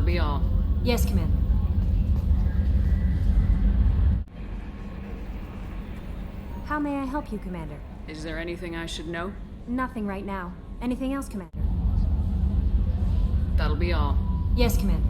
be all. Yes, Commander. How may I help you, Commander? Is there anything I should know? Nothing right now. Anything else, Commander? That'll be all. Yes, Commander.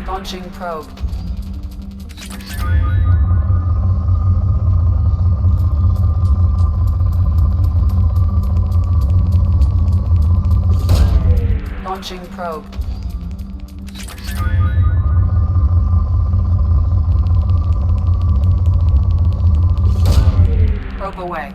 Launching probe. Launching probe. Probe away.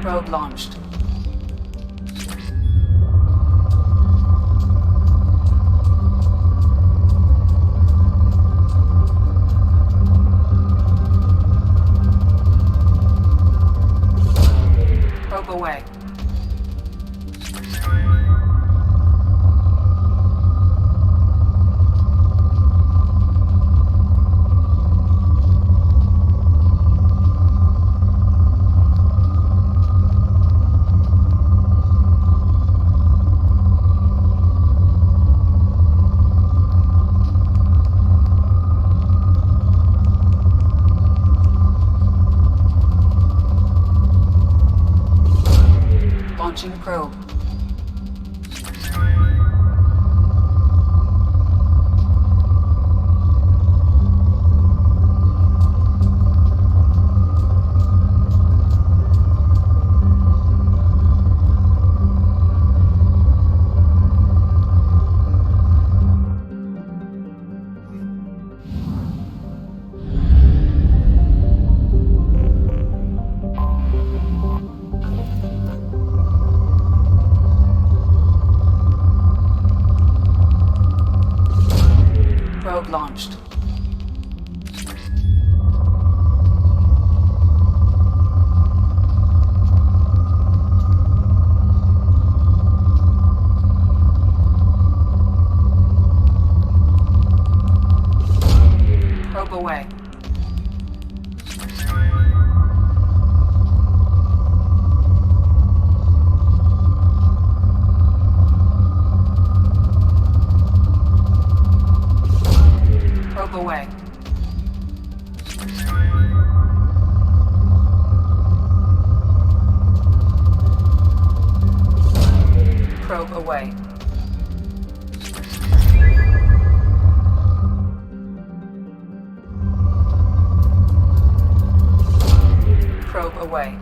Probe launched. Probe away. Launching probe. Probe launched. Probe away. Probe away. Probe away. Probe away.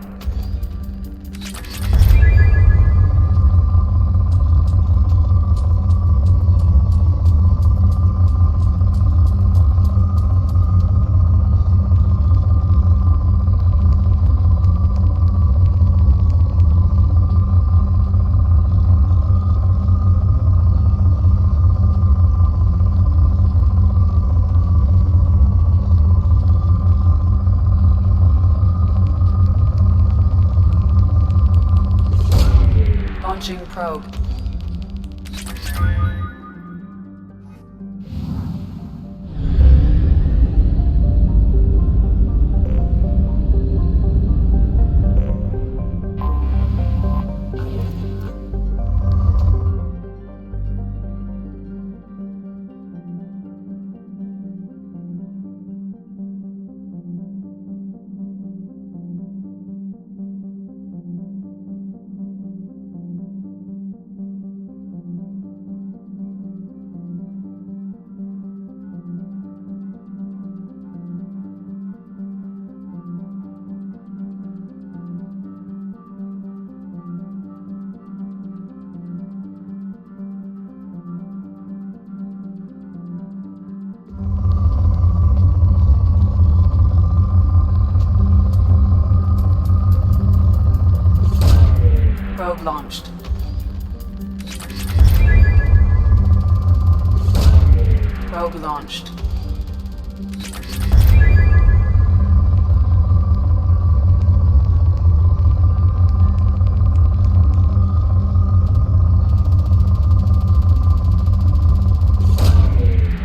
Launching probe. Probe launched. Probe launched.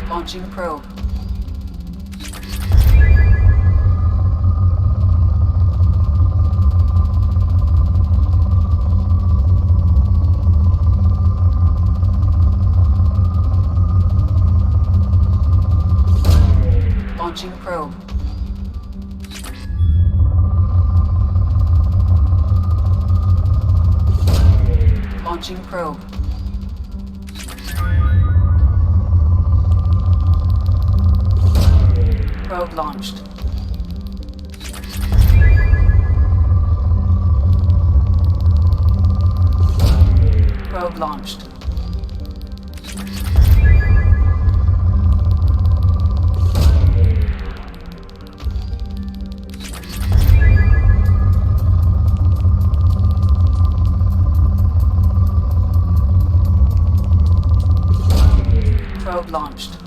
Launching probe. Launching probe. Launching probe. Probe launched. Probe launched. Probe launched.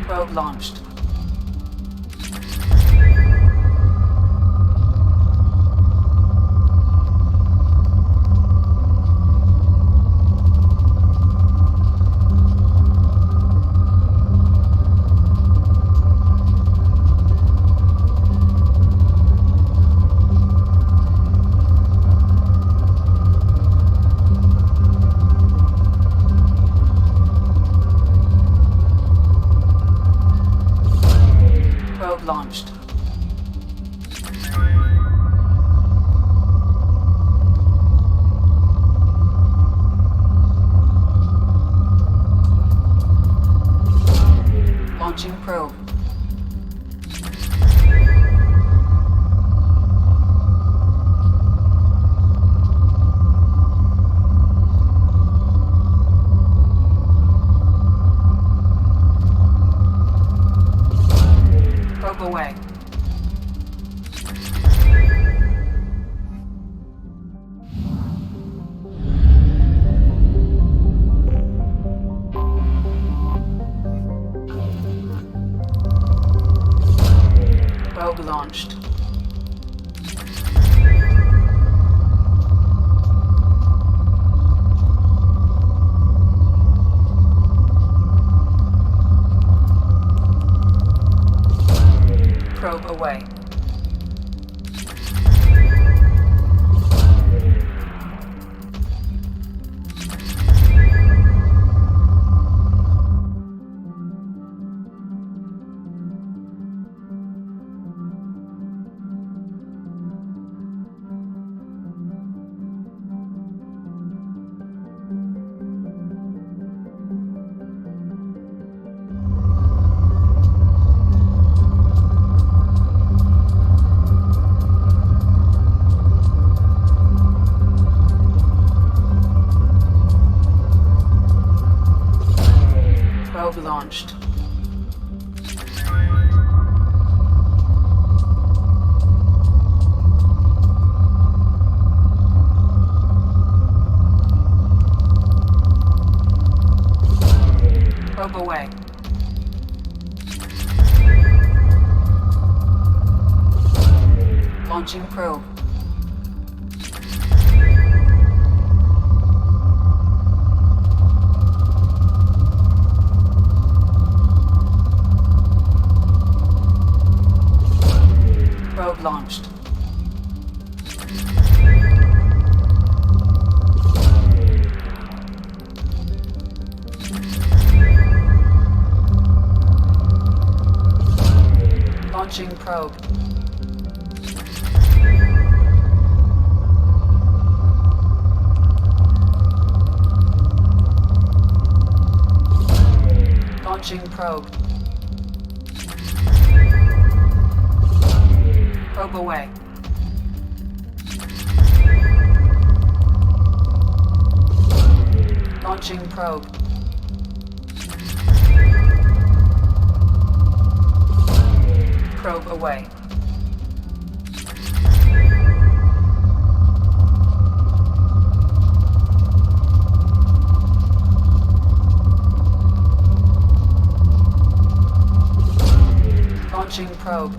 Probe launched. Probe launched. Launching probe. Probe away. Probe launched. Probe away. Probe launched. Probe away. Launching probe. Probe launched. Launching probe. Launching probe. Probe away. Launching probe. Probe away. Launching probe.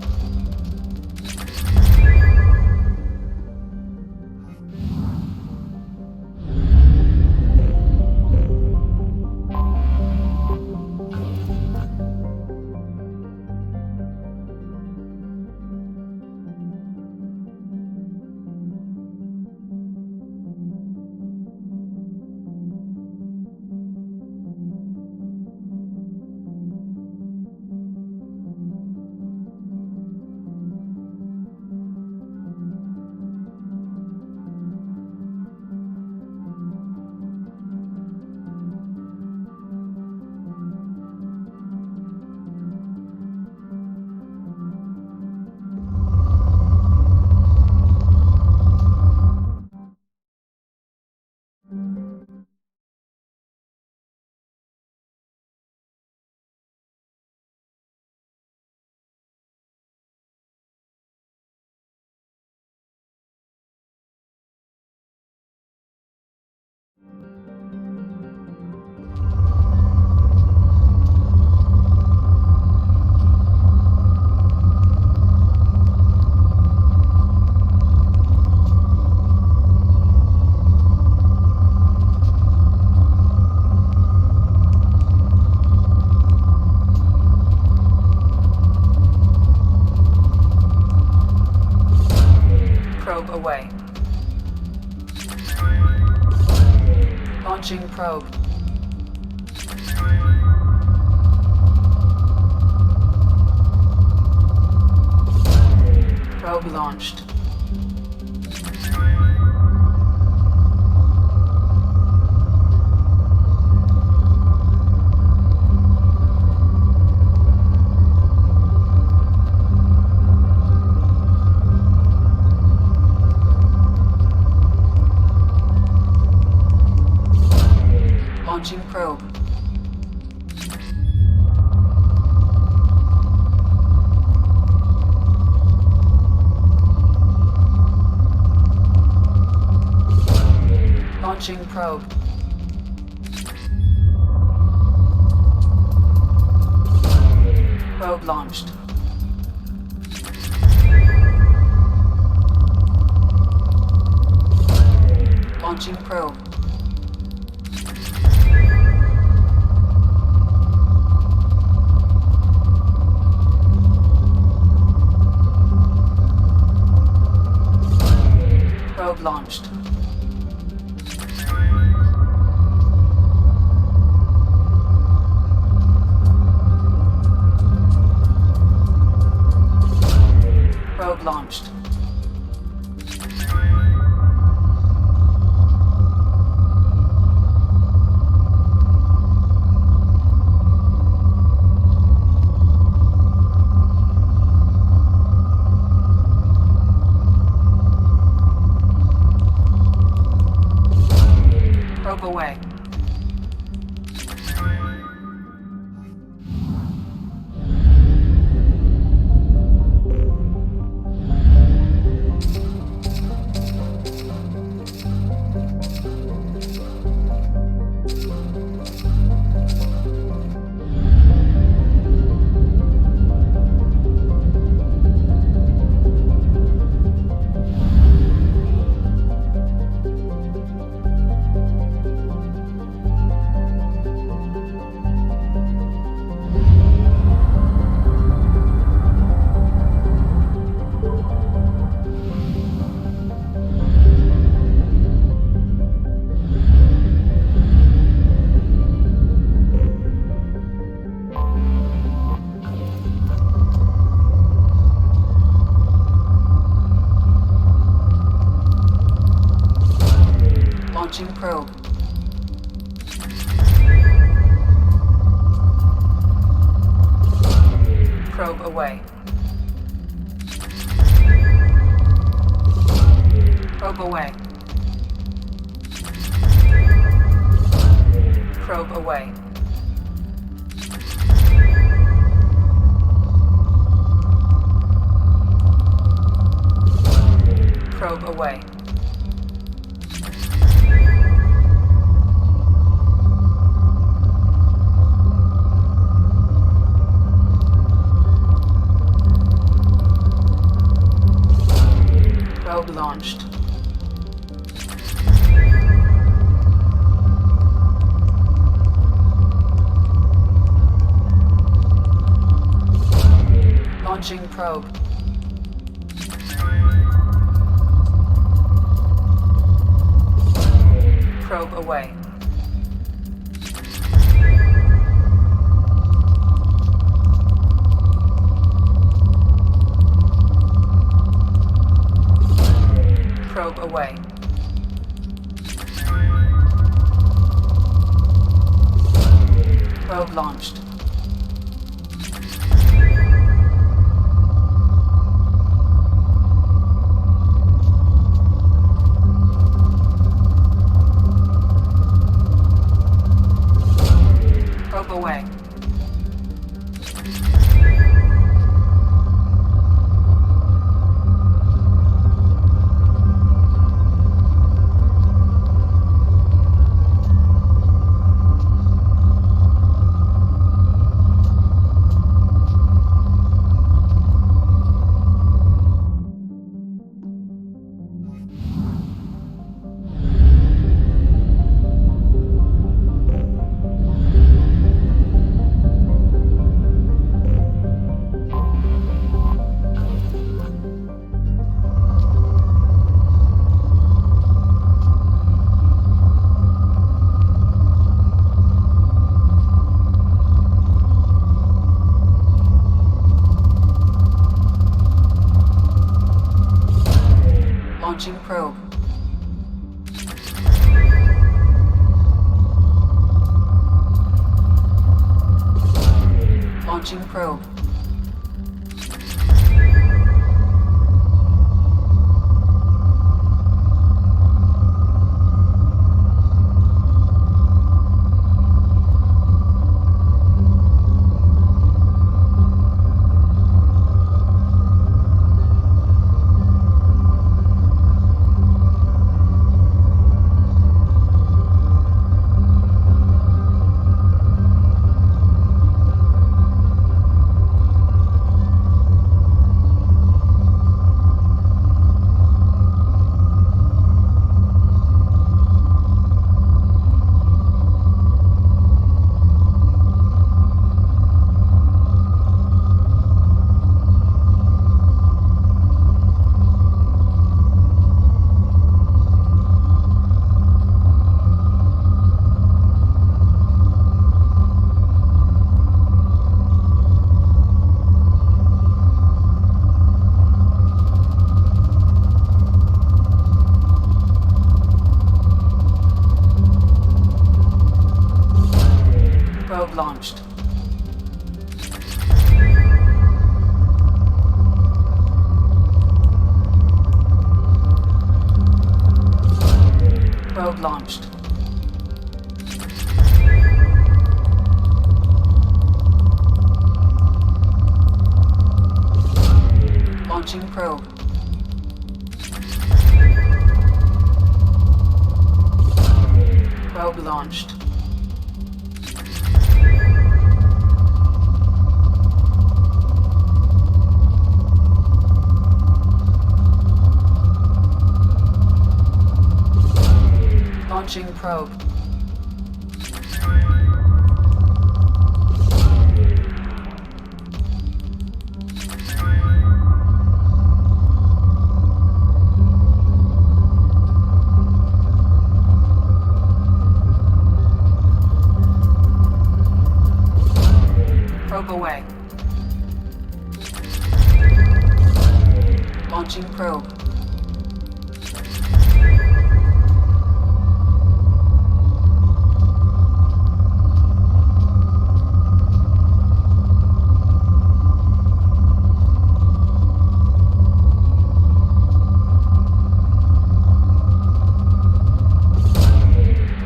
Probe away. Launching probe. Probe launched. Launching probe. Launching probe. Probe launched. Launching probe. Probe launched. Probe launched. Probe away. Launching probe. Probe away. Probe away. Probe away. Probe away. Probe launched. Launching probe. Probe away. Probe away. Probe launched. Probe away. Launching probe. Launching probe. Probe launched. Probe launched. Launching probe. Probe launched. Launching probe. Probe away. Launching probe.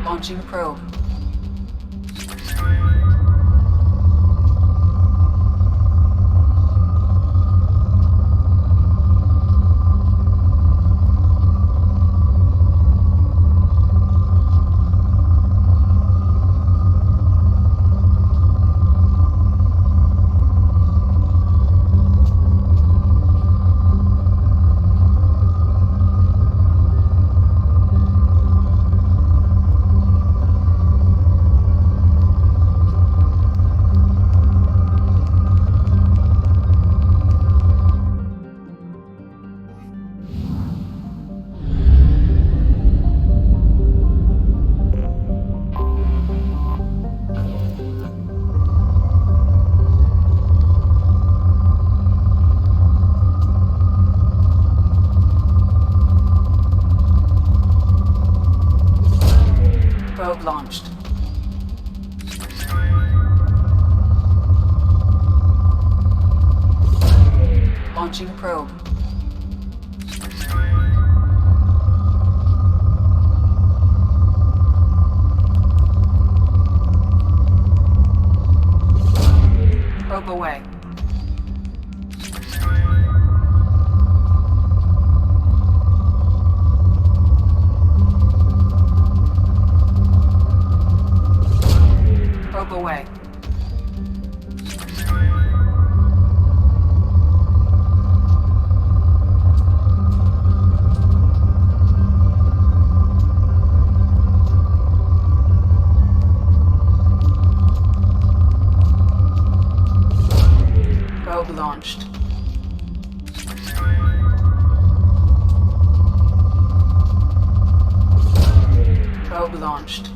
Launching probe. Probe launched. Launching probe. Probe away. Probe away. Probe launched. Probe launched.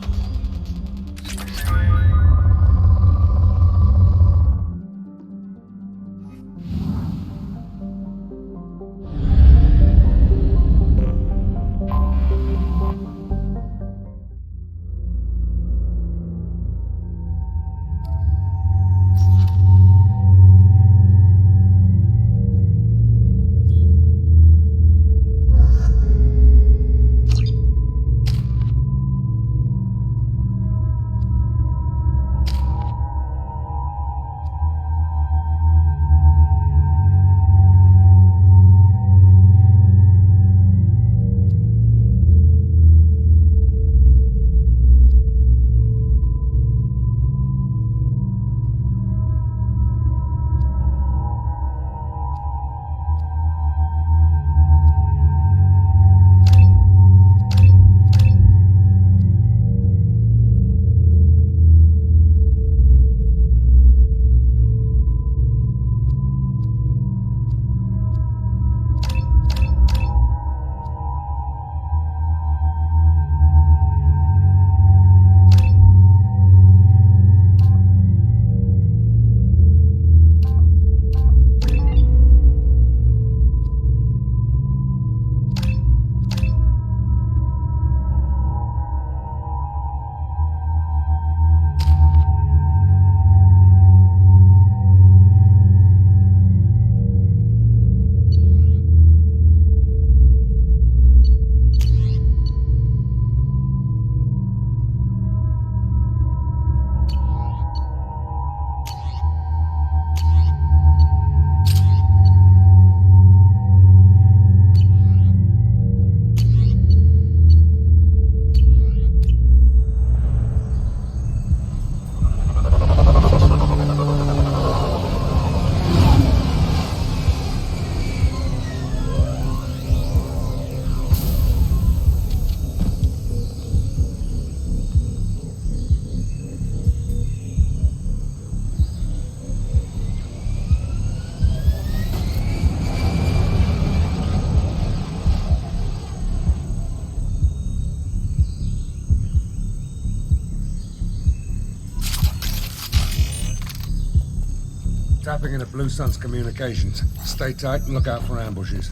Tapping into Blue Sun's communications. Stay tight and look out for ambushes.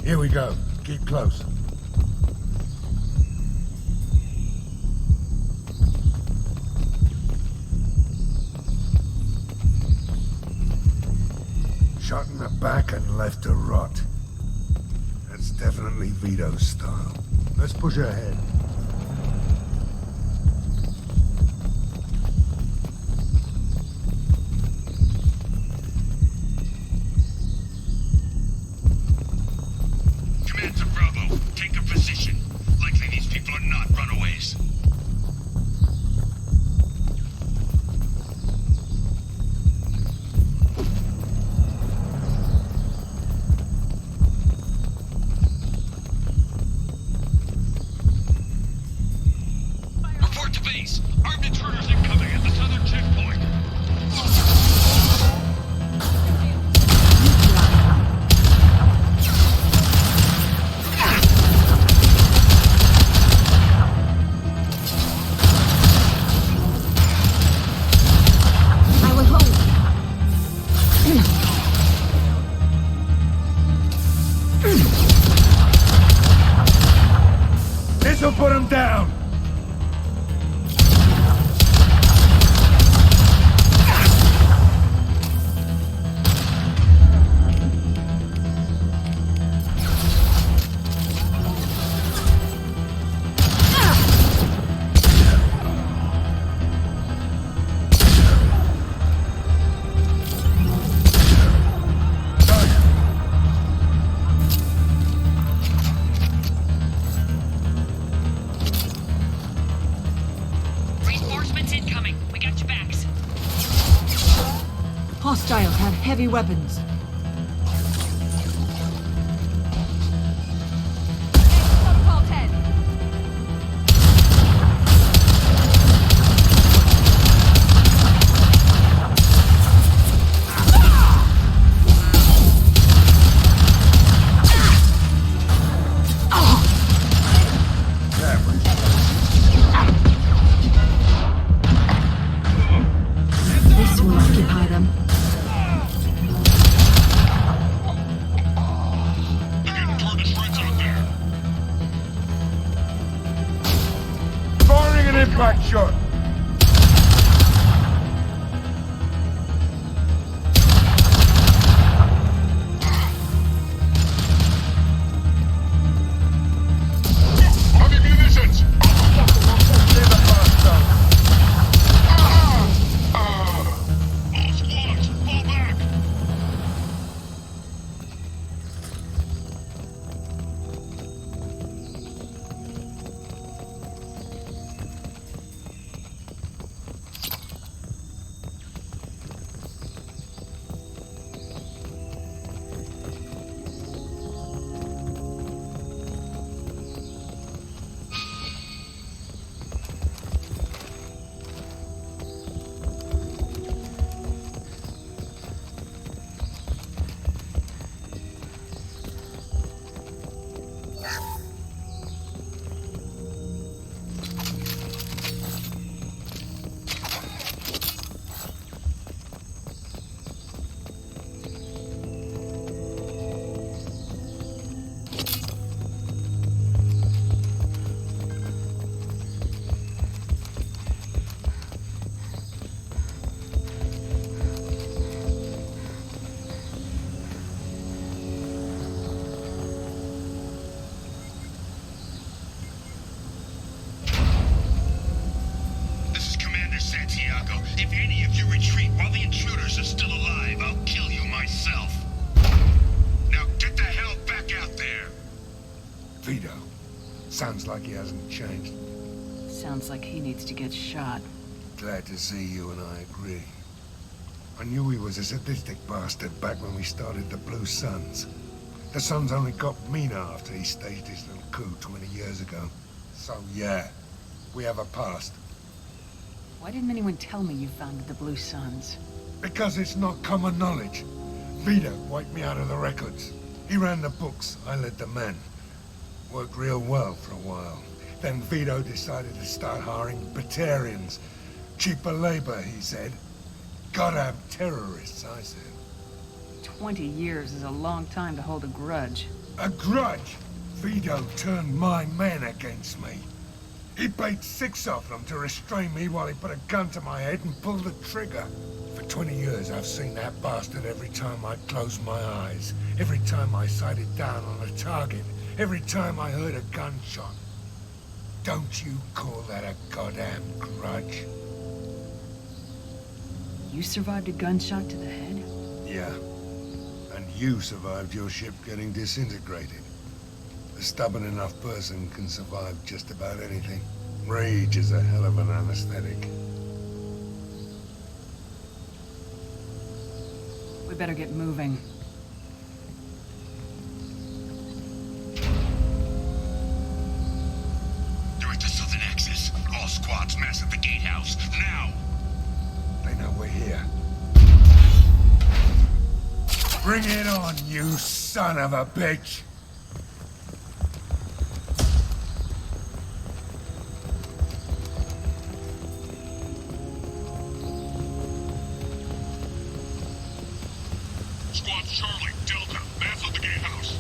Here we go. Keep close. Shot in the back and left to rot. That's definitely Vito's style. Let's push ahead. Command to Bravo. Take a position. Likely these people are not runaways. Intruders incoming at the southern checkpoint. I will hold. This'll put him down! Reinforcements incoming. We got your backs. Hostiles have heavy weapons. Protocol 10. This will occupy them. They're getting torn to shreds out there. Firing an impact shot! Heavy munitions! All squads, fall back! This is Commander Santiago. If any of you retreat while the intruders are still alive, I'll kill you myself. Now get the hell back out there! Vito. Sounds like he hasn't changed. Sounds like he needs to get shot. Glad to see you and I agree. I knew he was a sadistic bastard back when we started the Blue Suns. The Suns only got meaner after he staged his little coup 20 years ago. So yeah, we have a past. Why didn't anyone tell me you founded the Blue Suns? Because it's not common knowledge. Vito wiped me out of the records. He ran the books, I led the men. Worked real well for a while. Then Vito decided to start hiring Batarians. Cheaper labor, he said. Goddamn terrorists, I said. 20 years is a long time to hold a grudge. A grudge? Vito turned my men against me. He paid 6 of them to restrain me while he put a gun to my head and pulled the trigger. For 20 years I've seen that bastard every time I closed my eyes. Every time I sighted down on a target. Every time I heard a gunshot. Don't you call that a goddamn grudge? You survived a gunshot to the head? Yeah. And you survived your ship getting disintegrated. A stubborn enough person can survive just about anything. Rage is a hell of an anesthetic. We better get moving. They're at the southern axis. All squads mass at the gatehouse. we're here. Bring it on, you son of a bitch! Squad Charlie, Delta, mass on the gatehouse.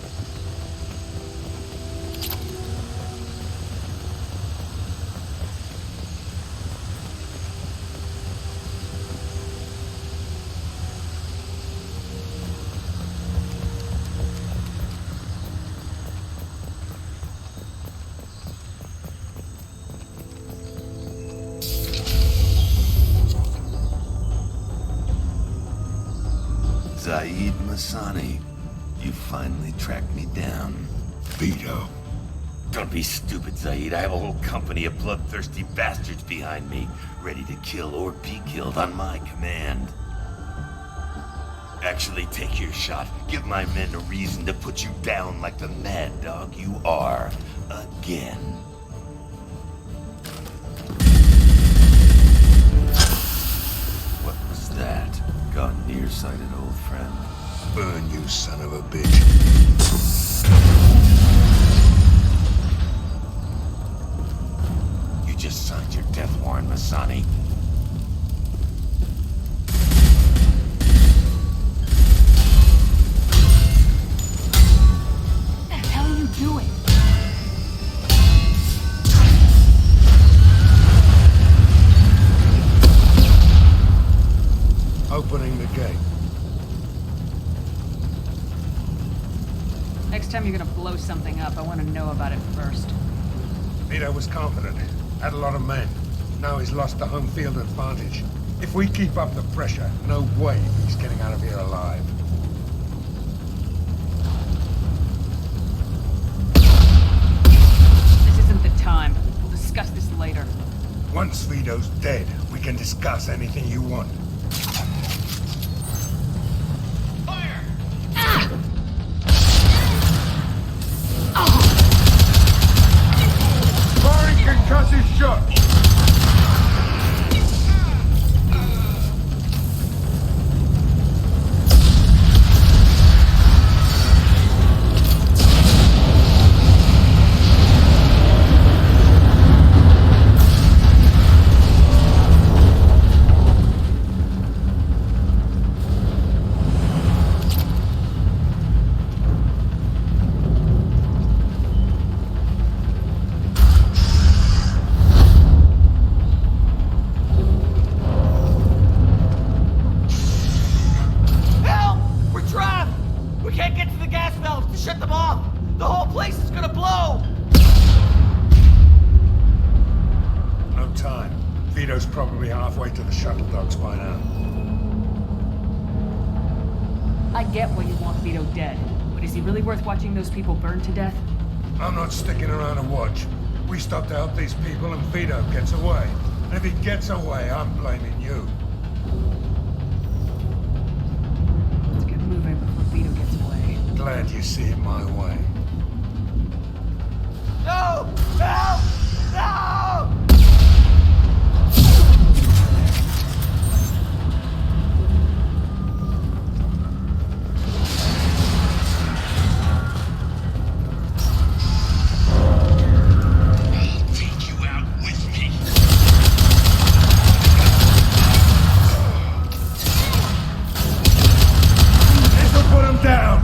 Zaid Masani, you finally tracked me down. Vito. Don't be stupid, Zaid. I have a whole company of bloodthirsty bastards behind me, ready to kill or be killed on my command. Actually, take your shot. Give my men a reason to put you down like the mad dog you are. Again. What was that? Gone nearsighted, old friend. Burn, you son of a bitch. You just signed your death warrant, Masani. What the hell are you doing? Opening the gate. Next time you're gonna blow something up, I want to know about it first. Vito was confident. Had a lot of men. Now he's lost the home field advantage. If we keep up the pressure, no way he's getting out of here alive. This isn't the time. We'll discuss this later. Once Vito's dead, we can discuss anything you want. Firing concussive shot! Vito's probably halfway to the shuttle docks by now. I get why you want Vito dead, but is he really worth watching those people burn to death? I'm not sticking around to watch. We stop to help these people and Vito gets away. And if he gets away, I'm blaming you. Let's get moving before Vito gets away. Glad you see it my way. No! Help! No! I'll take you out with me. This'll put him down!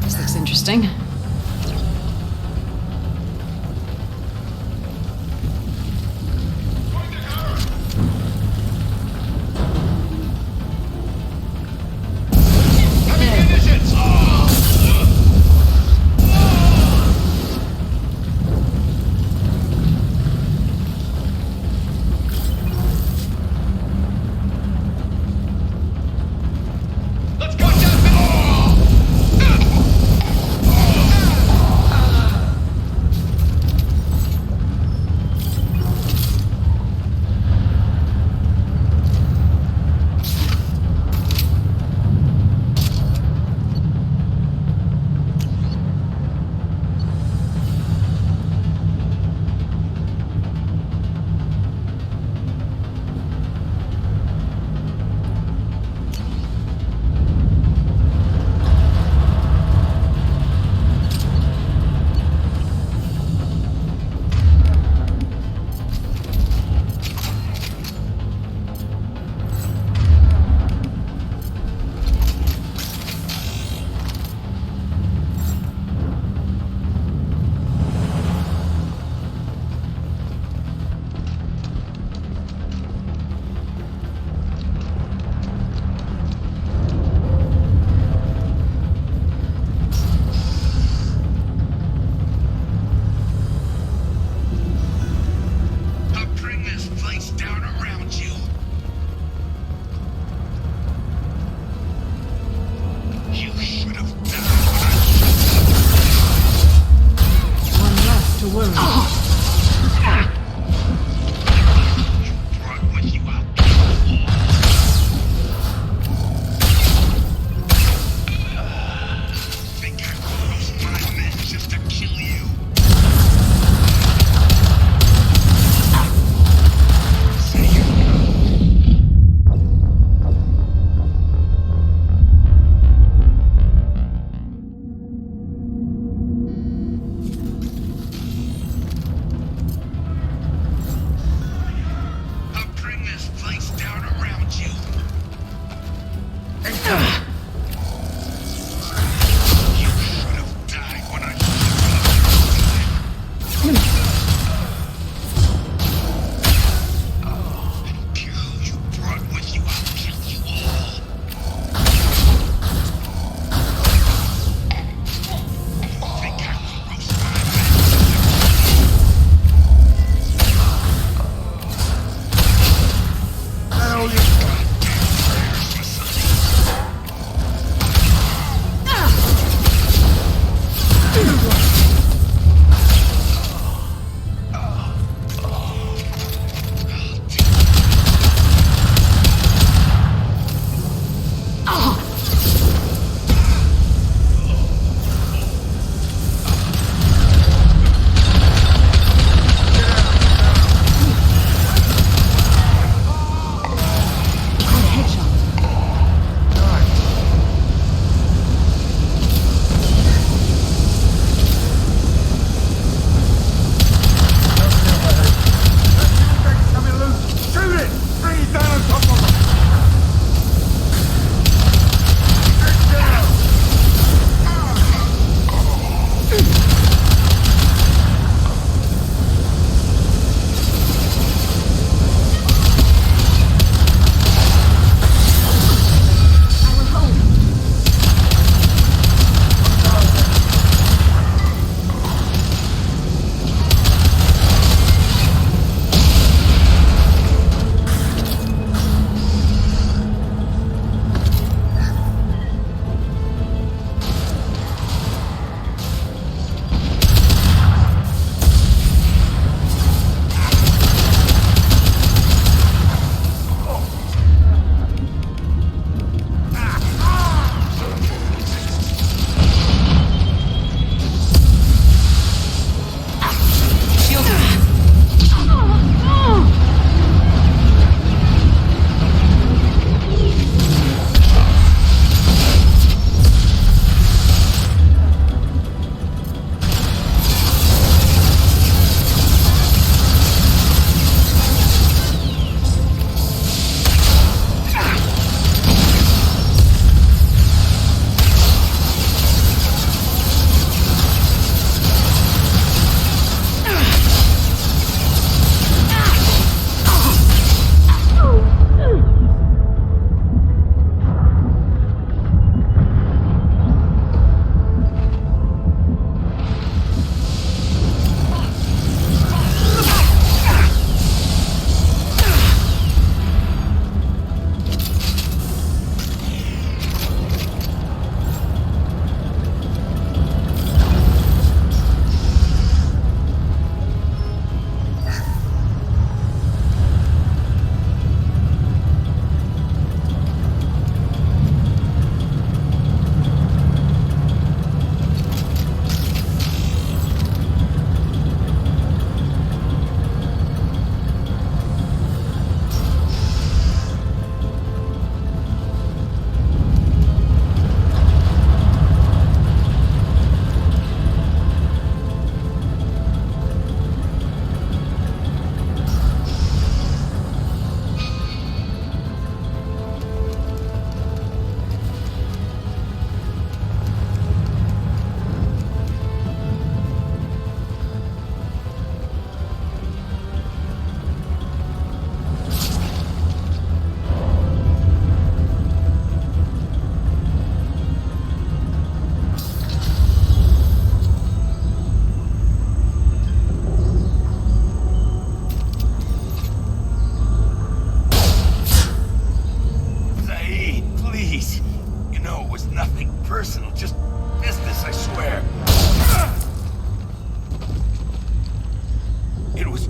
This looks interesting. Let's go down.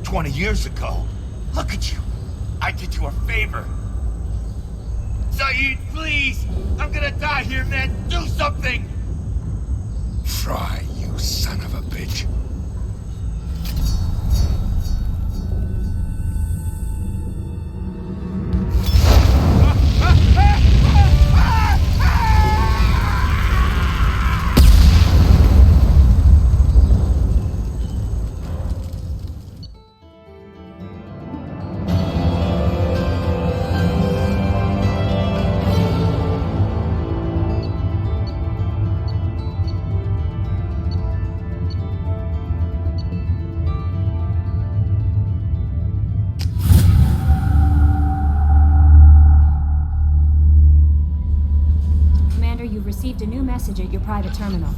20 years ago. Look at you. I did you a favor. Zaid, please! I'm gonna die here, man! Do something! Try, you son of a bitch. You've received a new message at your private terminal.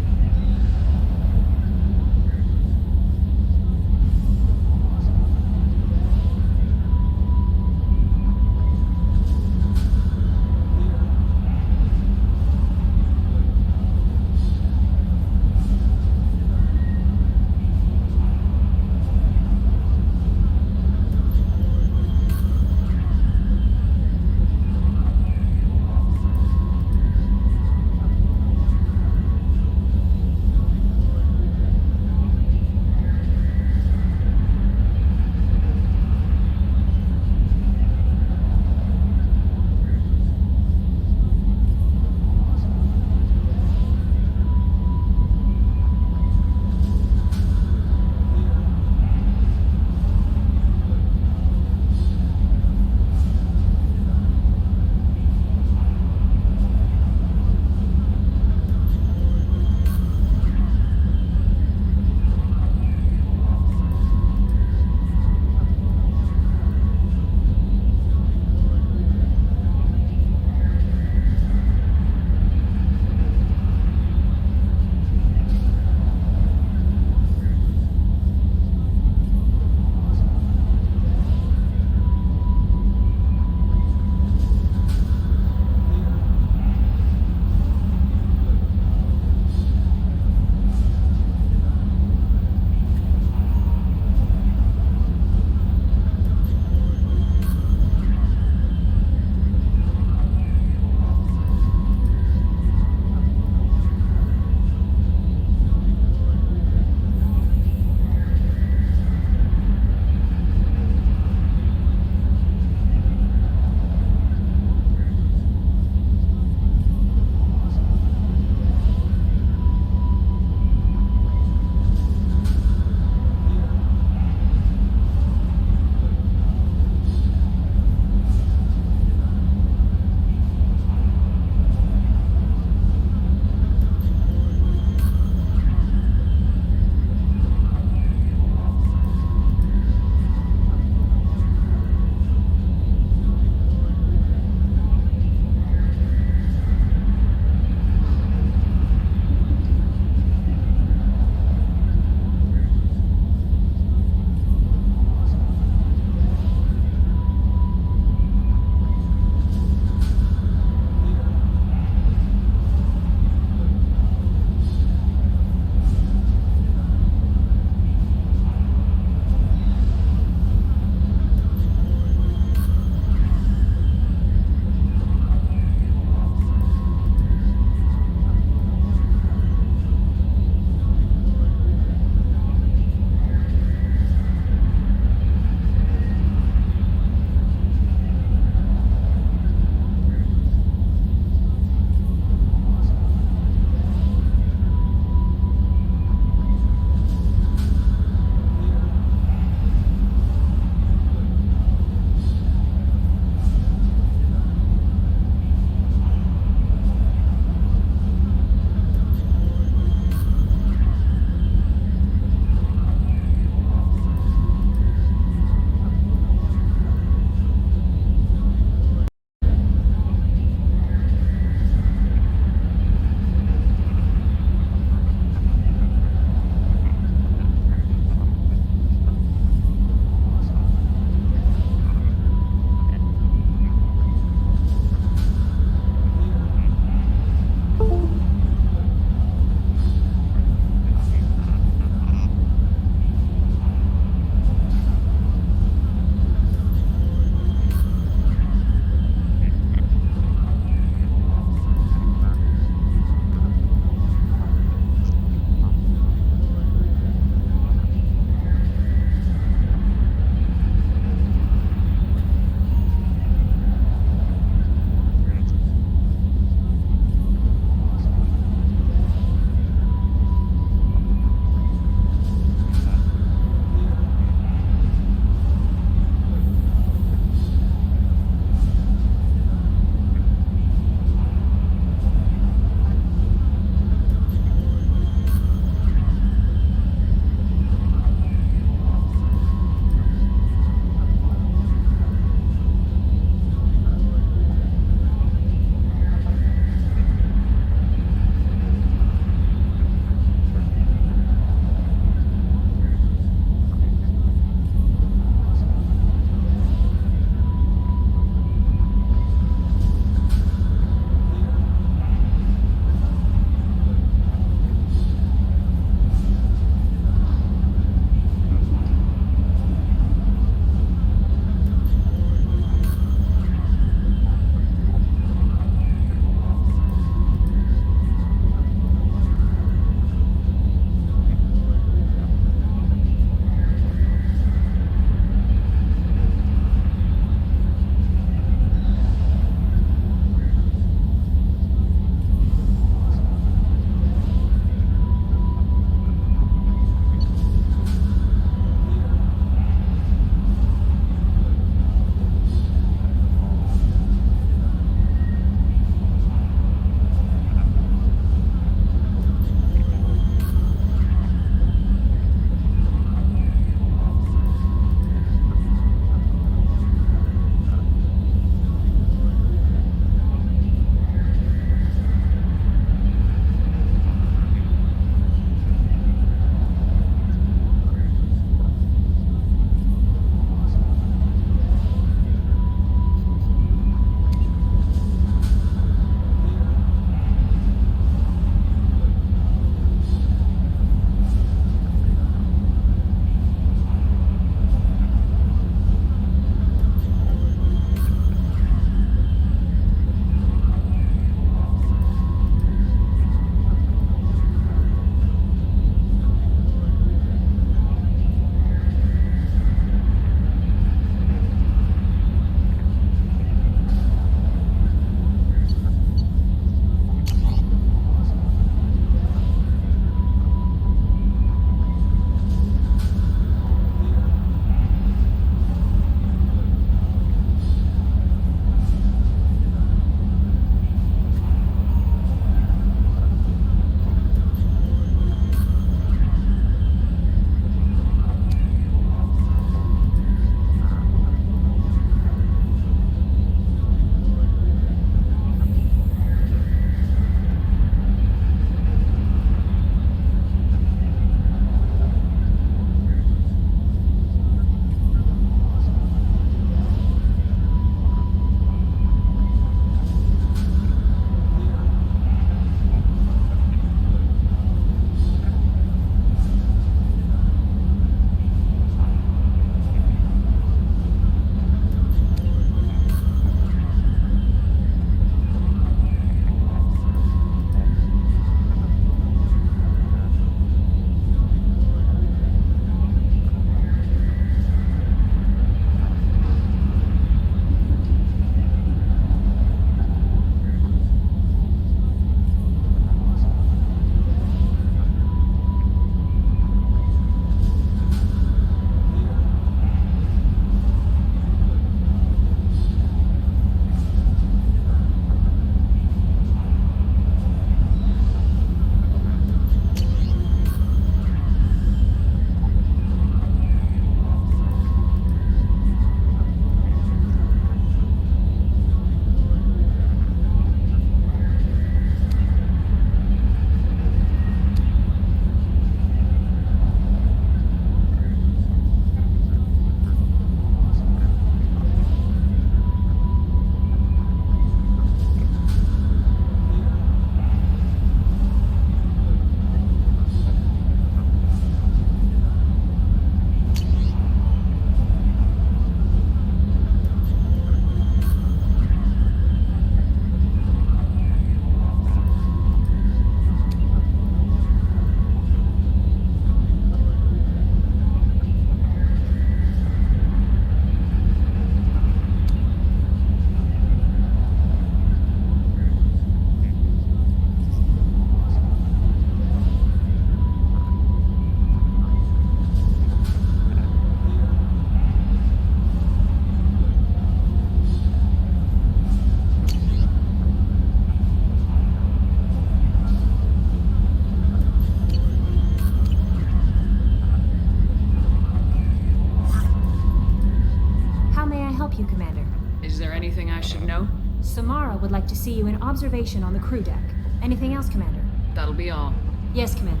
help you, Commander. Is there anything I should know? Samara would like to see you in observation on the crew deck. Anything else, Commander? That'll be all. Yes, Commander.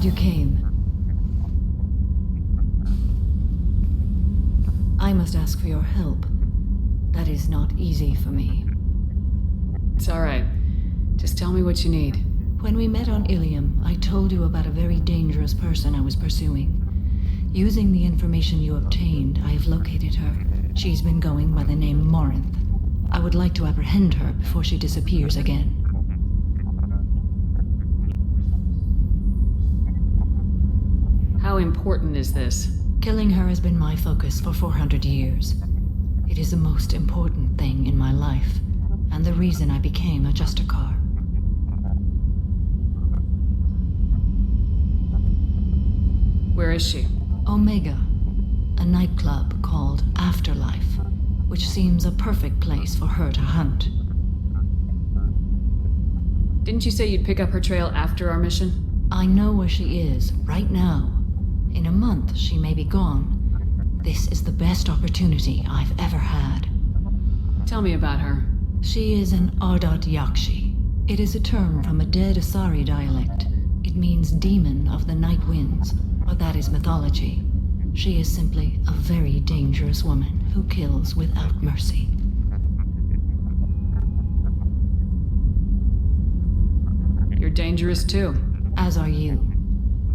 You came. I must ask for your help. That is not easy for me. It's alright. Just tell me what you need. When we met on Ilium, I told you about a very dangerous person I was pursuing. Using the information you obtained, I have located her. She's been going by the name Morinth. I would like to apprehend her before she disappears again. How important is this? Killing her has been my focus for 400 years. It is the most important thing in my life, and the reason I became a Justicar. Where is she? Omega, a nightclub called Afterlife, which seems a perfect place for her to hunt. Didn't you say you'd pick up her trail after our mission? I know where she is, right now. In a month, she may be gone. This is the best opportunity I've ever had. Tell me about her. She is an Ardat Yakshi. It is a term from a dead Asari dialect. It means demon of the night winds, but that is mythology. She is simply a very dangerous woman who kills without mercy. You're dangerous too. As are you.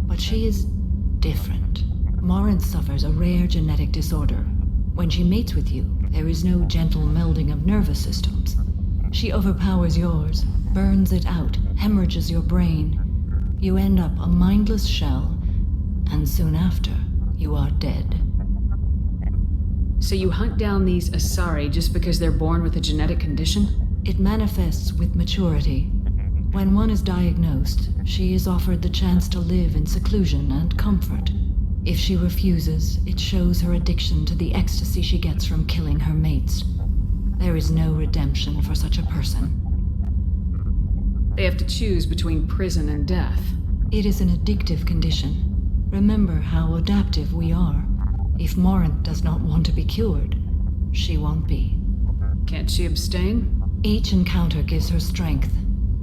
But she is different. Morinth suffers a rare genetic disorder. When she mates with you, there is no gentle melding of nervous systems. She overpowers yours, burns it out, hemorrhages your brain. You end up a mindless shell, and soon after, you are dead. So you hunt down these Asari just because they're born with a genetic condition? It manifests with maturity. When one is diagnosed, she is offered the chance to live in seclusion and comfort. If she refuses, it shows her addiction to the ecstasy she gets from killing her mates. There is no redemption for such a person. They have to choose between prison and death. It is an addictive condition. Remember how adaptive we are. If Morinth does not want to be cured, she won't be. Can't she abstain? Each encounter gives her strength.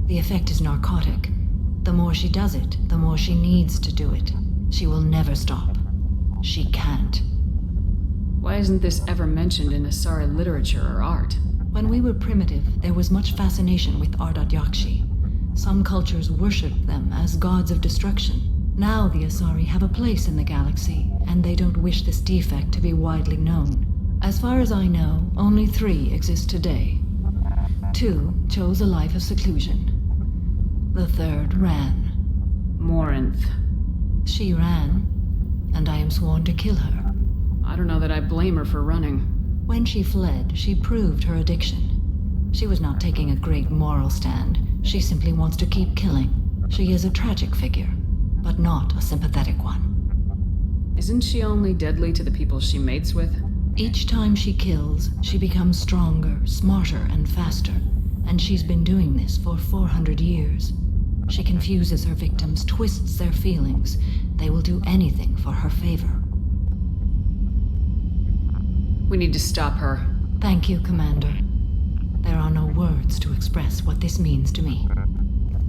The effect is narcotic. The more she does it, the more she needs to do it. She will never stop. She can't. Why isn't this ever mentioned in Asari literature or art? When we were primitive, there was much fascination with Ardat Yakshi. Some cultures worshipped them as gods of destruction. Now the Asari have a place in the galaxy, and they don't wish this defect to be widely known. As far as I know, only 3 exist today. 2 chose a life of seclusion. The 3rd ran. Morinth. She ran, and I am sworn to kill her. I don't know that I blame her for running. When she fled, she proved her addiction. She was not taking a great moral stand. She simply wants to keep killing. She is a tragic figure, but not a sympathetic one. Isn't she only deadly to the people she mates with? Each time she kills, she becomes stronger, smarter, and faster. And she's been doing this for 400 years. She confuses her victims, twists their feelings. They will do anything for her favor. We need to stop her. Thank you, Commander. There are no words to express what this means to me.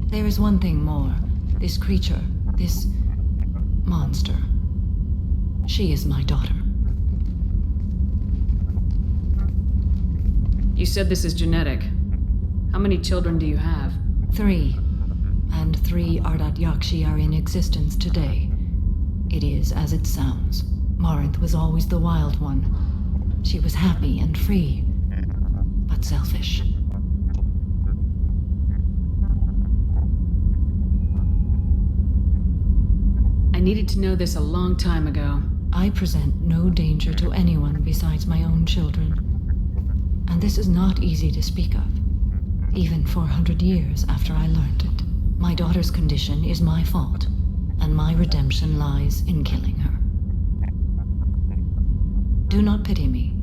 There is one thing more. This creature, this monster. She is my daughter. You said this is genetic. How many children do you have? 3. and 3 Ardat Yakshi are in existence today. It is as it sounds. Morinth was always the wild one. She was happy and free, but selfish. I needed to know this a long time ago. I present no danger to anyone besides my own children. And this is not easy to speak of, even 400 years after I learned it. My daughter's condition is my fault, and my redemption lies in killing her. Do not pity me.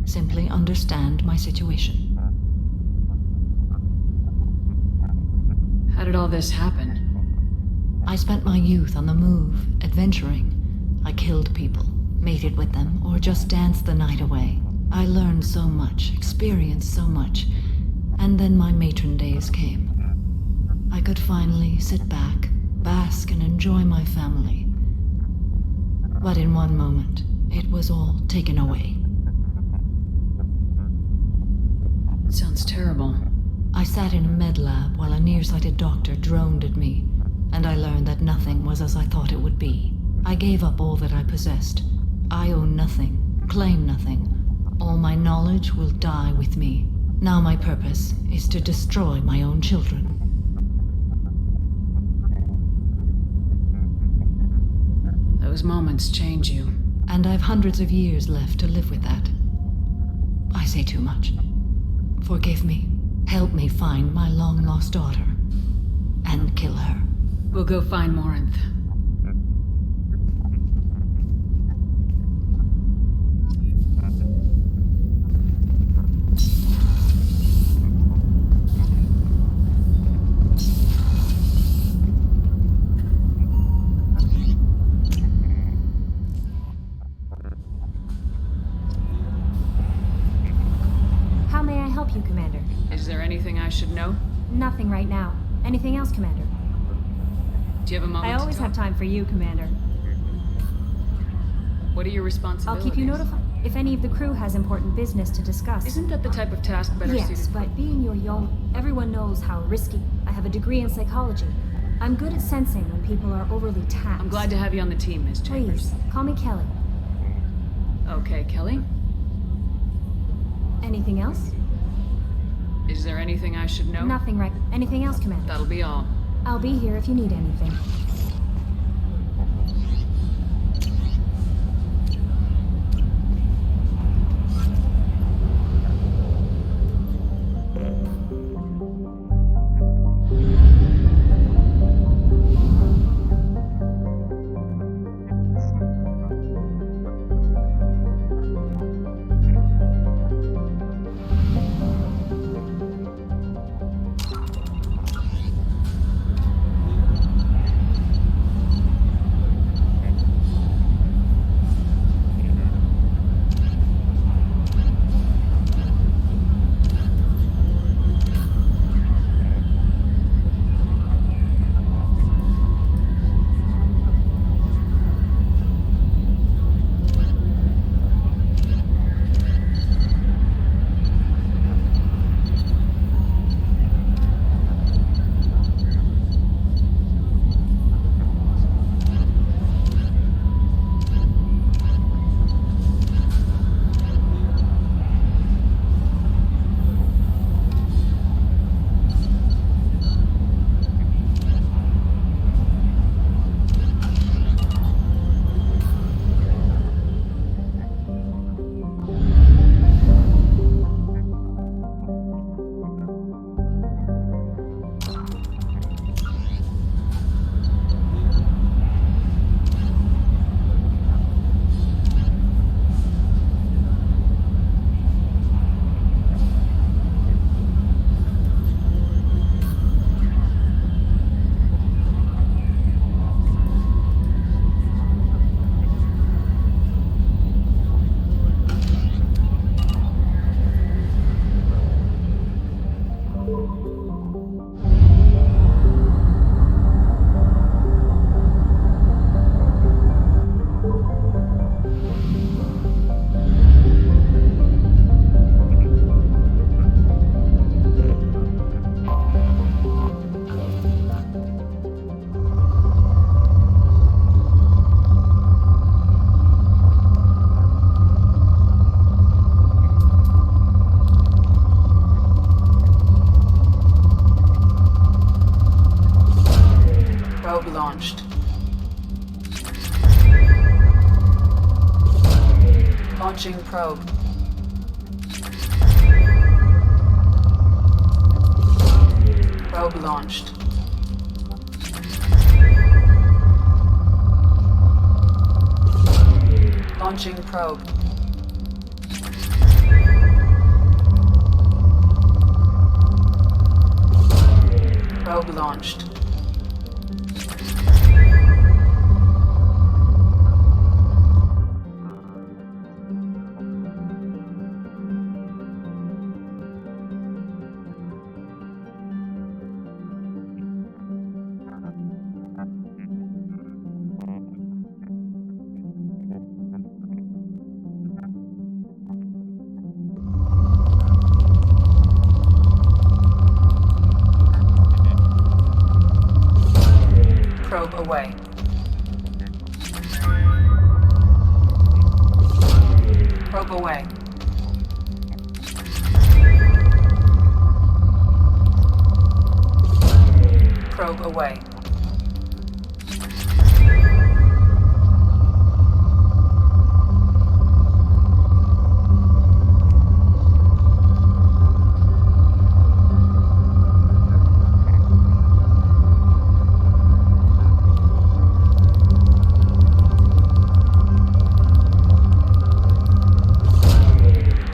Simply understand my situation. How did all this happen? I spent my youth on the move, adventuring. I killed people, mated with them, or just danced the night away. I learned so much, experienced so much, and then my matron days came. I could finally sit back, bask, and enjoy my family. But in one moment, it was all taken away. Sounds terrible. I sat in a med lab while a nearsighted doctor droned at me, and I learned that nothing was as I thought it would be. I gave up all that I possessed. I own nothing, claim nothing. All my knowledge will die with me. Now my purpose is to destroy my own children. Those moments change you. And I've hundreds of years left to live with that. I say too much. Forgive me. Help me find my long-lost daughter. And kill her. We'll go find Morinth. How may I help you, Commander? Is there anything I should know? Nothing right now. Anything else, Commander? Do you have a moment I always to have talk? time for you, Commander. What are your I'll responsibilities? keep you notified if any of the crew has important business to discuss. Isn't that the type of task better Yes, suited? but being your young, everyone knows how risky. I have a degree in psychology. I'm good at sensing when people are overly taxed. I'm glad to have you on the team, Miss Chambers. Please, call me Kelly. Okay, Kelly. Anything else? Is there anything I should know? Nothing right. Anything else, Commander? That'll be all. I'll be here if you need anything. Probe launched. Launching probe. Probe launched. Launching probe. Probe launched. Probe away. Probe away. Probe away.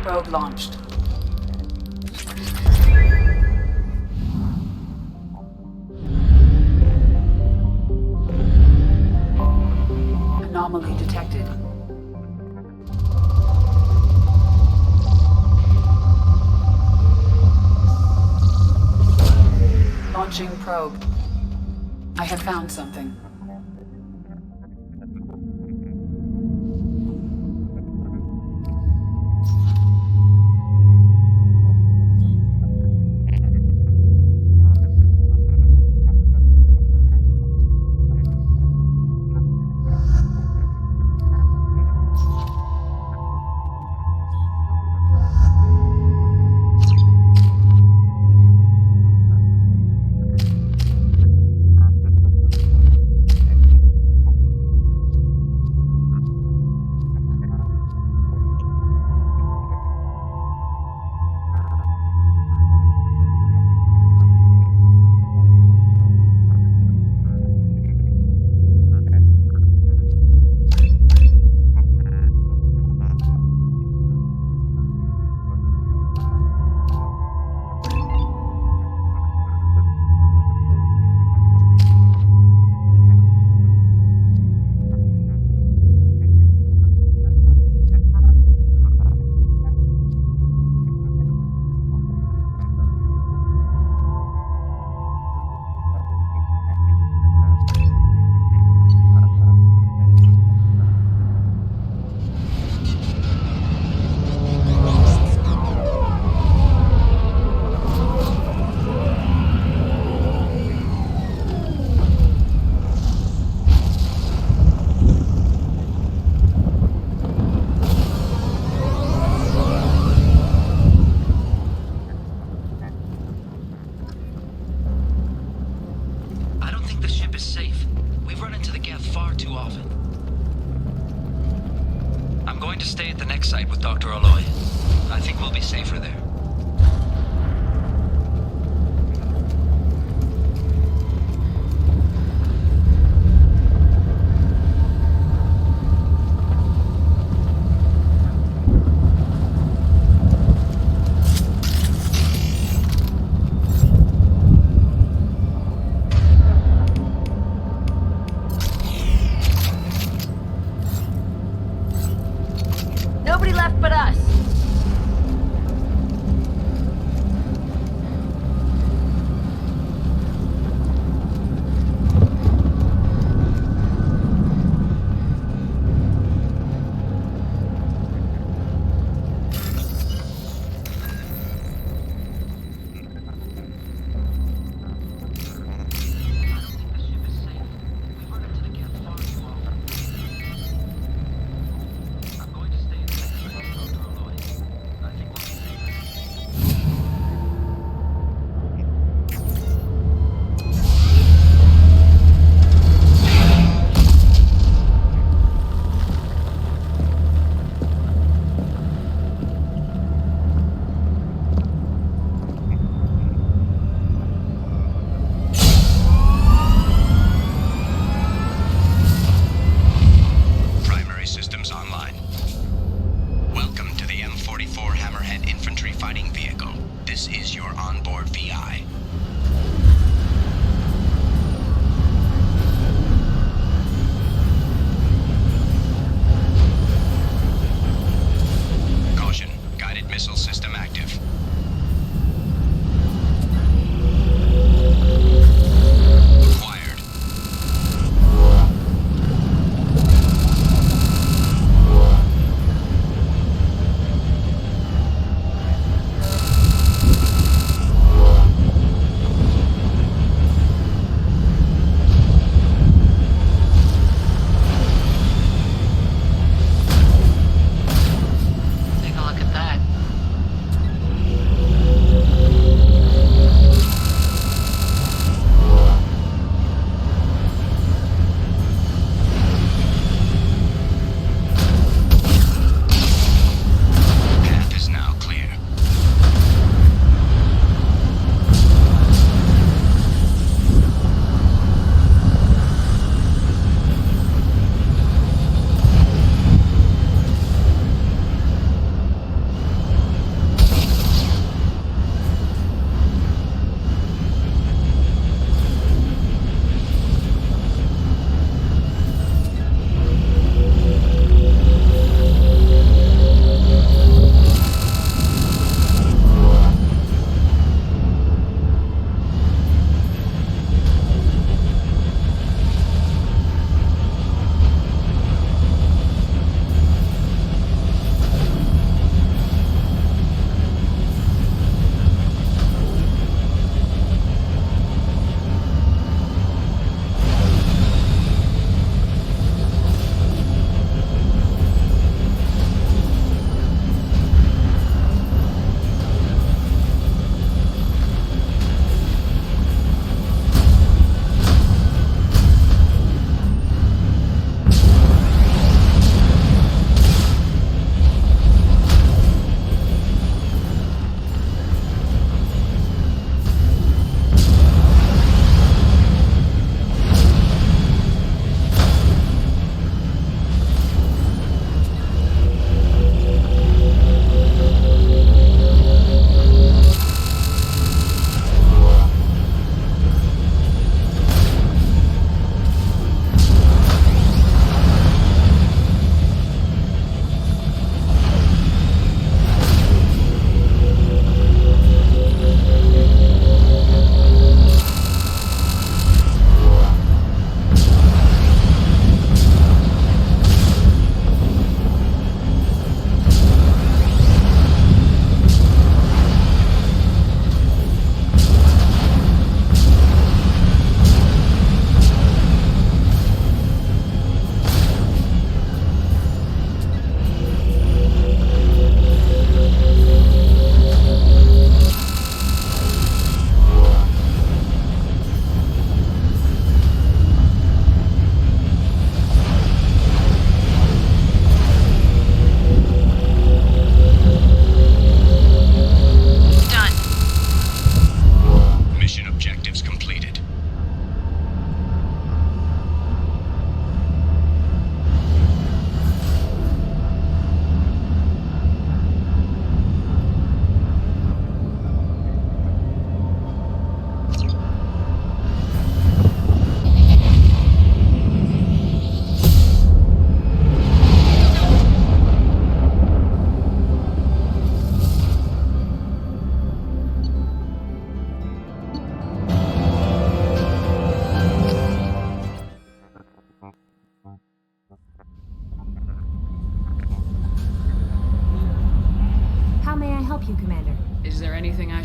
Probe launched. Anomaly detected. Launching probe. I have found something. site with Dr. Aloy. I think we'll be safer there. Nobody left but us.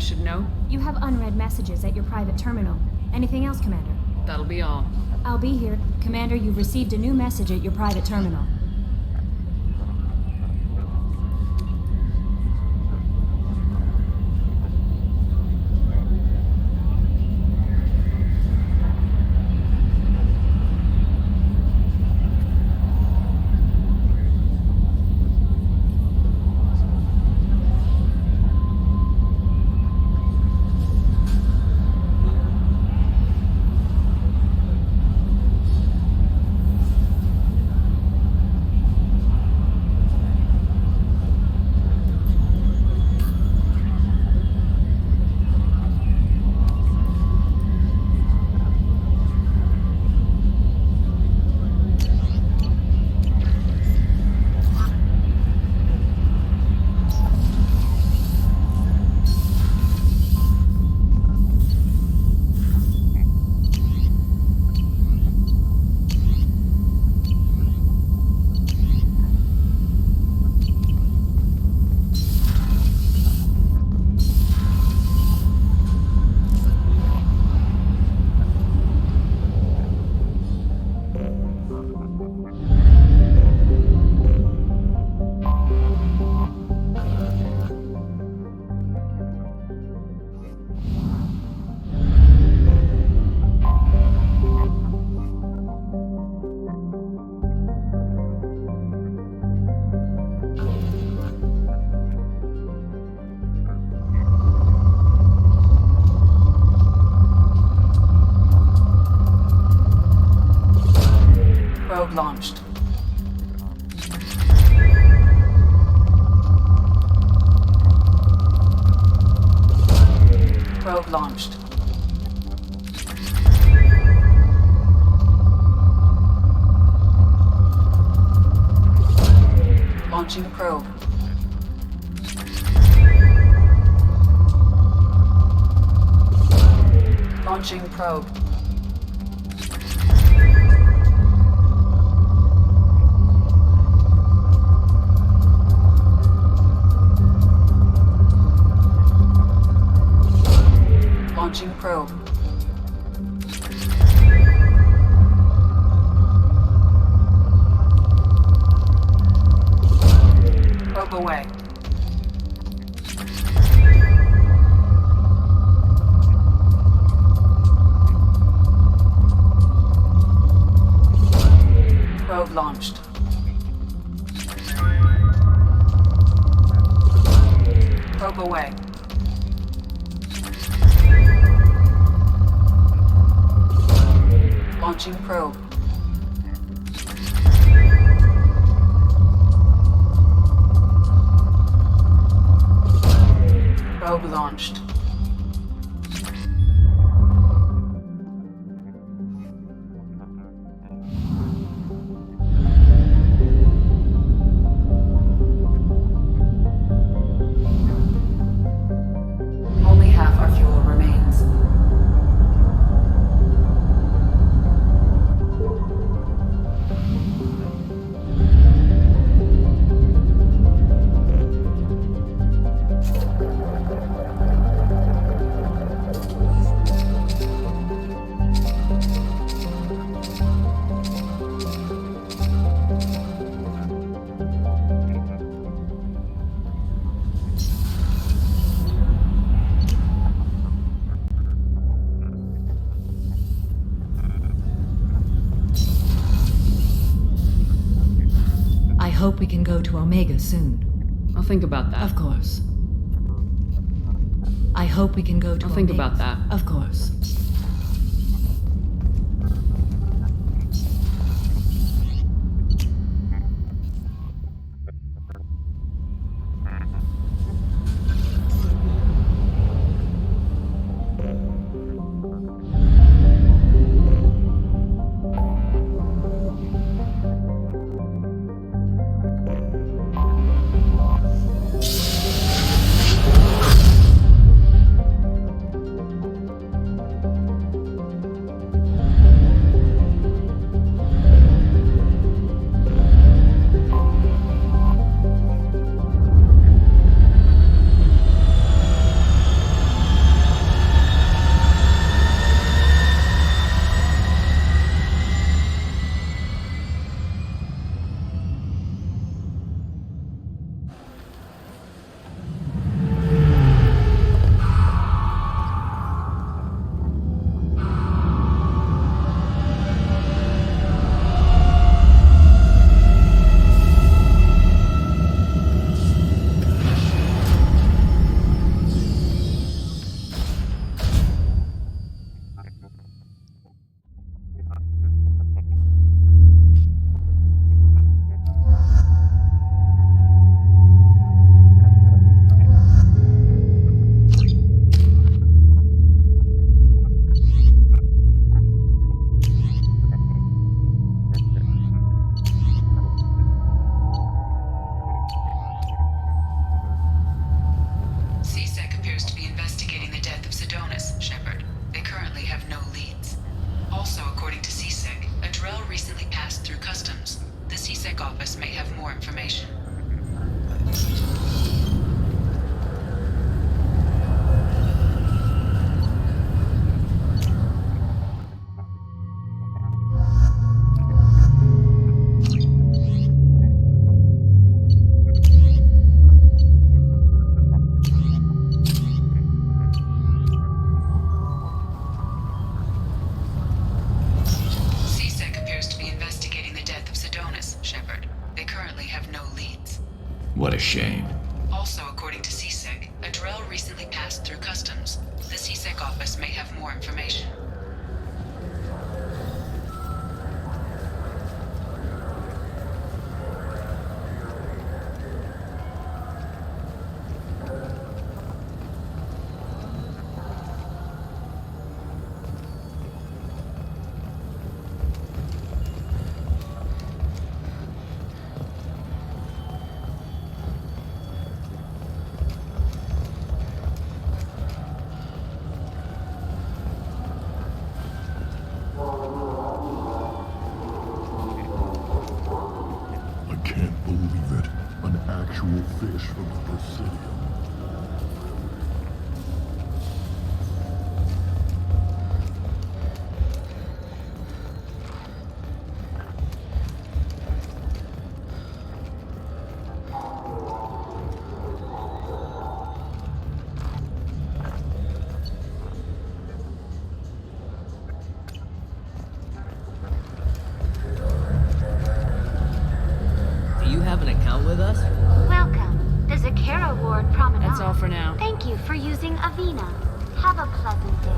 should know? You have unread messages at your private terminal. Anything else, Commander? That'll be all. I'll be here. Commander, you've received a new message at your private terminal. Probe launched. Probe launched. Launching probe. Launching probe. Launching probe. Probe away. Probe launched. Probe away. Launching probe. Probe launched. Only half our fuel remains. I hope we can go to Omega soon. I'll think about that. Of course. I hope we can go to I'll think Omega. about that. Of course. C-Sec office may have more information. C-Sec appears to be investigating the death of Sedonis, Shepard. They currently have no leads. What a shame. Also, according to C-Sec, a Drell recently passed through customs. The C-Sec office may have more information. I can't believe it. An actual fish from the Presidium. Do you have an account with us? Welcome. The Zakara Ward Promenade. That's all for now. Thank you for using Avena. Have a pleasant day.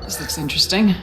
This looks interesting.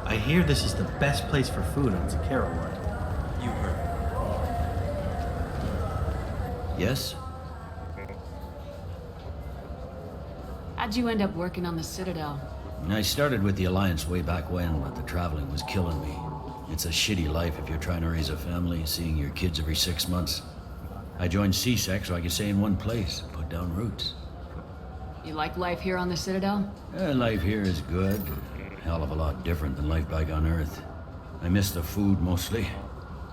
I hear this is the best place for food on Zakara Ward. You heard. Yes? How'd you end up working on the Citadel? I started with the Alliance way back when, but the traveling was killing me. It's a shitty life if you're trying to raise a family, seeing your kids every 6 months. I joined C-Sec so I could stay in one place, put down roots. You like life here on the Citadel? Life here is good. Hell of a lot different than life back on Earth. I miss the food mostly.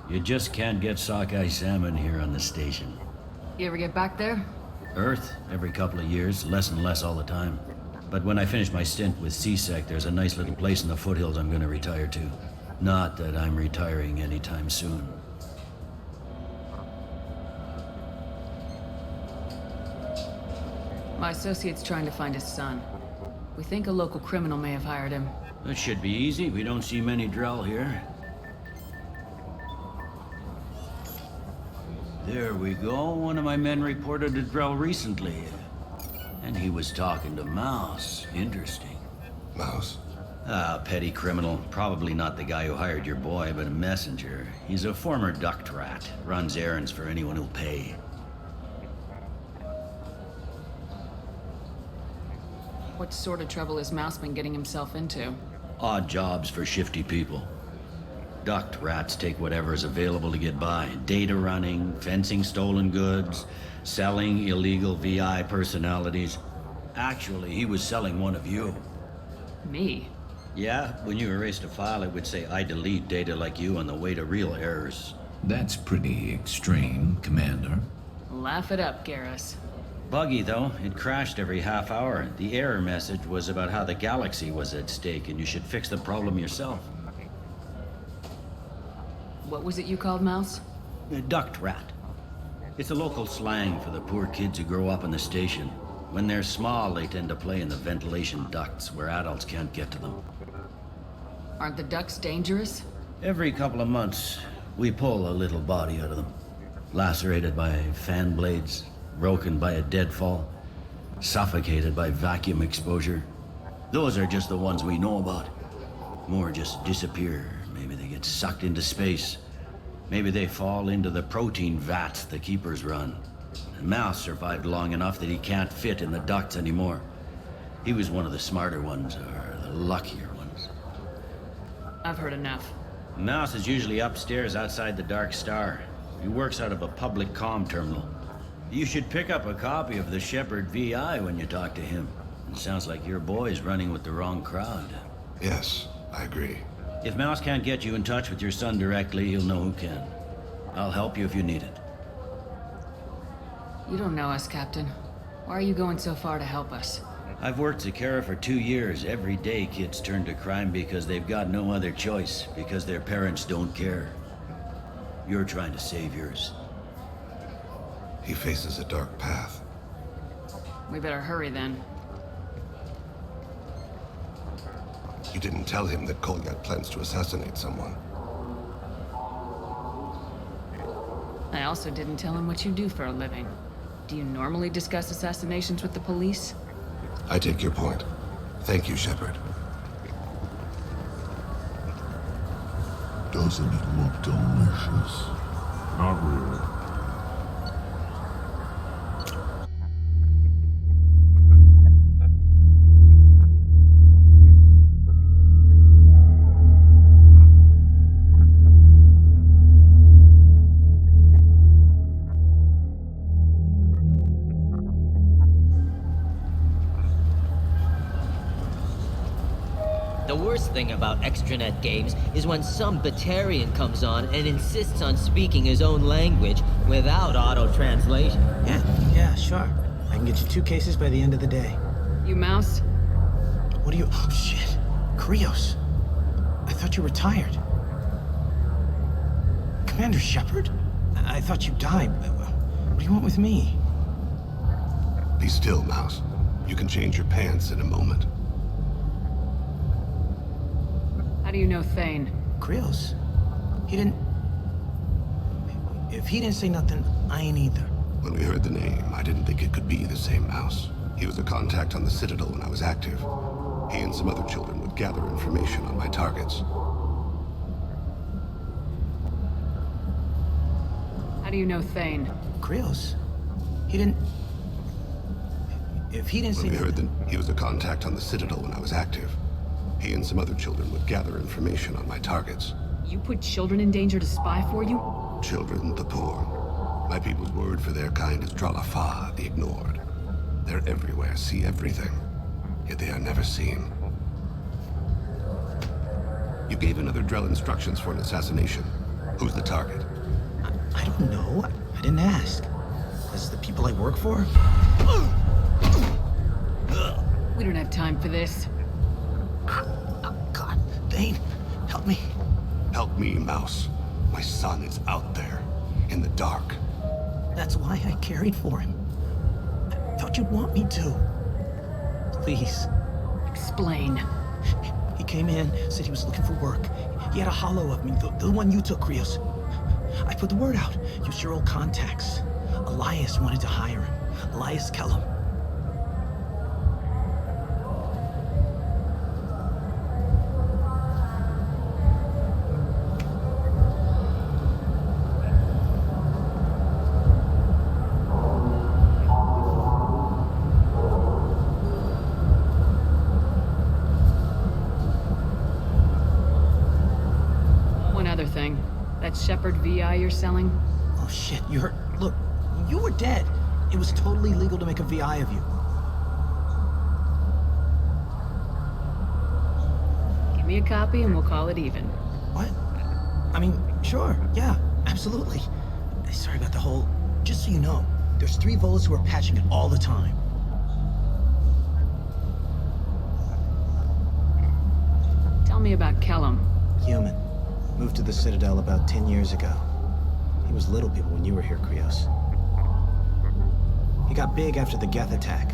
You just can't get sockeye salmon here on the station. You ever get back there? Earth, every couple of years, less and less all the time. But when I finish my stint with C-Sec, there's a nice little place in the foothills I'm gonna retire to. Not that I'm retiring anytime soon. My associate's trying to find his son. We think a local criminal may have hired him. That should be easy. We don't see many Drell here. There we go. One of my men reported a Drell recently. And he was talking to Mouse. Interesting. Mouse? Ah, petty criminal. Probably not the guy who hired your boy, but a messenger. He's a former duct rat. Runs errands for anyone who'll pay. What sort of trouble has Mouse been getting himself into? Odd jobs for shifty people. Duct rats take whatever is available to get by. Data running, fencing stolen goods, selling illegal VI personalities. Actually, he was selling one of you. Me? Yeah, when you erased a file, it would say, I delete data like you on the way to real errors. That's pretty extreme, Commander. Laugh it up, Garrus. Buggy, though. It crashed every half hour. The error message was about how the galaxy was at stake, and you should fix the problem yourself. What was it you called Mouse? A duct rat. It's a local slang for the poor kids who grow up in the station. When they're small, they tend to play in the ventilation ducts where adults can't get to them. Aren't the ducts dangerous? Every couple of months, we pull a little body out of them. Lacerated by fan blades, broken by a deadfall, suffocated by vacuum exposure. Those are just the ones we know about. More just disappear. Maybe they get sucked into space. Maybe they fall into the protein vats the keepers run. And Mouse survived long enough that he can't fit in the ducts anymore. He was one of the smarter ones, or the luckier ones. I've heard enough. Mouse is usually upstairs outside the Dark Star. He works out of a public comm terminal. You should pick up a copy of the Shepard VI when you talk to him. It sounds like your boy's running with the wrong crowd. Yes, I agree. If Mouse can't get you in touch with your son directly, he'll know who can. I'll help you if you need it. You don't know us, Captain. Why are you going so far to help us? I've worked Zakera for 2 years. Every day kids turn to crime because they've got no other choice, because their parents don't care. You're trying to save yours. He faces a dark path. We better hurry then. You didn't tell him that Kolyat plans to assassinate someone. I also didn't tell him what you do for a living. Do you normally discuss assassinations with the police? I take your point. Thank you, Shepard. Doesn't it look delicious? Not really. The worst thing about extranet games is when some Batarian comes on and insists on speaking his own language without auto-translation. Yeah, sure. I can get you 2 cases by the end of the day. You Mouse? What are you... Oh, shit. Krios. I thought you retired. Commander Shepard? I thought you died. What do you want with me? Be still, Mouse. You can change your pants in a moment. How do you know Thane? Krios. He didn't... If he didn't say nothing, I ain't either. When we heard the name, I didn't think it could be the same Mouse. He was a contact on the Citadel when I was active. He and some other children would gather information on my targets. How do you know Thane? Krios. He didn't... If he didn't say... When we heard he was a contact on the Citadel when I was active. He and some other children would gather information on my targets. You put children in danger to spy for you? Children, the poor. My people's word for their kind is Dralafa, the ignored. They're everywhere, see everything. Yet they are never seen. You gave another Drell instructions for an assassination. Who's the target? I don't know. I didn't ask. Is the people I work for? We don't have time for this. Oh, God. Thane, help me. Help me, Mouse. My son is out there, in the dark. That's why I carried for him. I thought thought you'd want me to. Please. Explain. He came in, said he was looking for work. He had a hollow of me, the one you took, Krios. I put the word out. Used your old contacts. Elias wanted to hire him. Elias Kellum. That Shepard VI you're selling? Oh shit, you heard? Look, you were dead. It was totally legal to make a VI of you. Give me a copy and we'll call it even. What? I mean, sure, yeah, absolutely. Sorry about the whole... Just so you know, there's 3 Volas who are patching it all the time. Tell me about Kellum. Human. Moved to the Citadel about 10 years ago. He was little people when you were here, Krios. He got big after the Geth attack.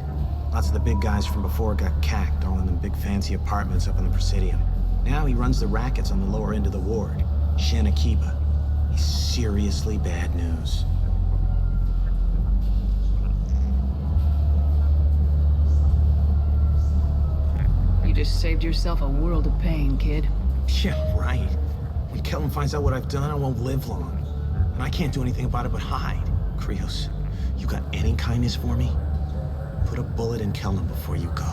Lots of the big guys from before got cacked, all in them big fancy apartments up on the Presidium. Now he runs the rackets on the lower end of the ward, Shin Akiba. He's seriously bad news. You just saved yourself a world of pain, kid. Yeah, right. When Kellum finds out what I've done, I won't live long. And I can't do anything about it but hide. Krios, you got any kindness for me? Put a bullet in Kellum before you go.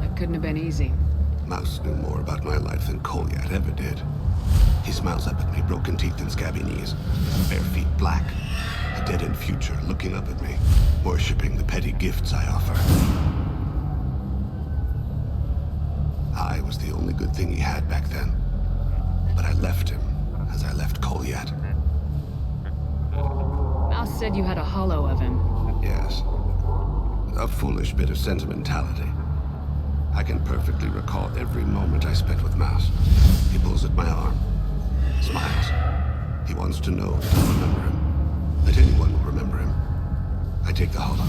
That couldn't have been easy. Mouse knew more about my life than Kolyat ever did. He smiles up at me, broken teeth and scabby knees, bare feet black. A dead-end future looking up at me, worshipping the petty gifts I offer. I was the only good thing he had back then. But I left him, as I left Kolyat. Mouse said you had a hollow of him. Yes. A foolish bit of sentimentality. I can perfectly recall every moment I spent with Mouse. He pulls at my arm, smiles. He wants to know that I remember him. That anyone will remember him. I take the hollow.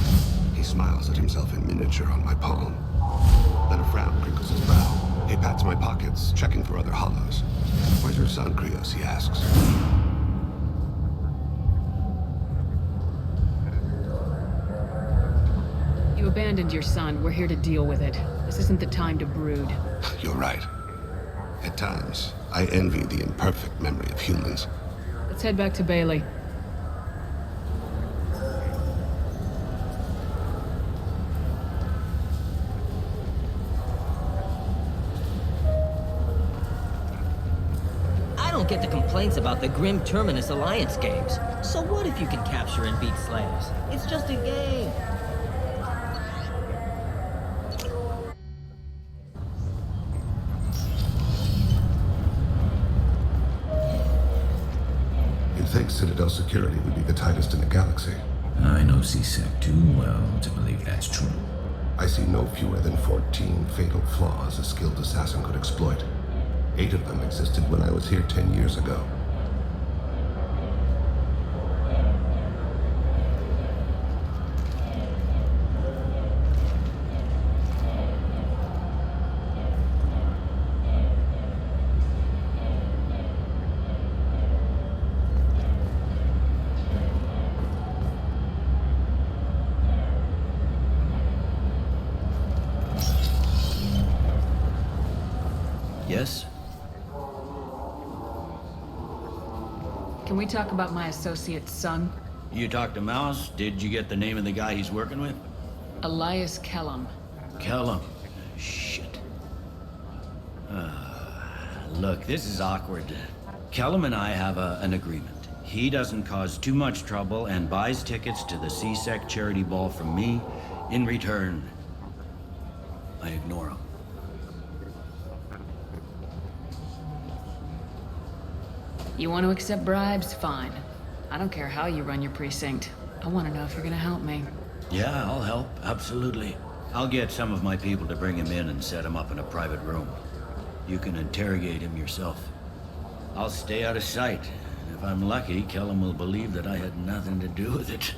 He smiles at himself in miniature on my palm. Then a frown crinkles his brow. He pats my pockets, checking for other hollows. Where's your son, Krios? He asks. You abandoned your son. We're here to deal with it. This isn't the time to brood. You're right. At times, I envy the imperfect memory of humans. Let's head back to Bailey. Get the complaints about the Grim Terminus Alliance games. So what if you can capture and beat Slayers? It's just a game. You'd think Citadel security would be the tightest in the galaxy. I know C-Sec too well to believe that's true. I see no fewer than 14 fatal flaws a skilled assassin could exploit. 8 of them existed when I was here 10 years ago. Yes? Can we talk about my associate's son? You talked to Mouse? Did you get the name of the guy he's working with? Elias Kellum. Kellum? Shit. Look, this is awkward. Kellum and I have an agreement. He doesn't cause too much trouble and buys tickets to the C-Sec charity ball from me. In return, I ignore him. You want to accept bribes? Fine. I don't care how you run your precinct. I want to know if you're gonna help me. Yeah, I'll help. Absolutely. I'll get some of my people to bring him in and set him up in a private room. You can interrogate him yourself. I'll stay out of sight. And if I'm lucky, Kellum will believe that I had nothing to do with it.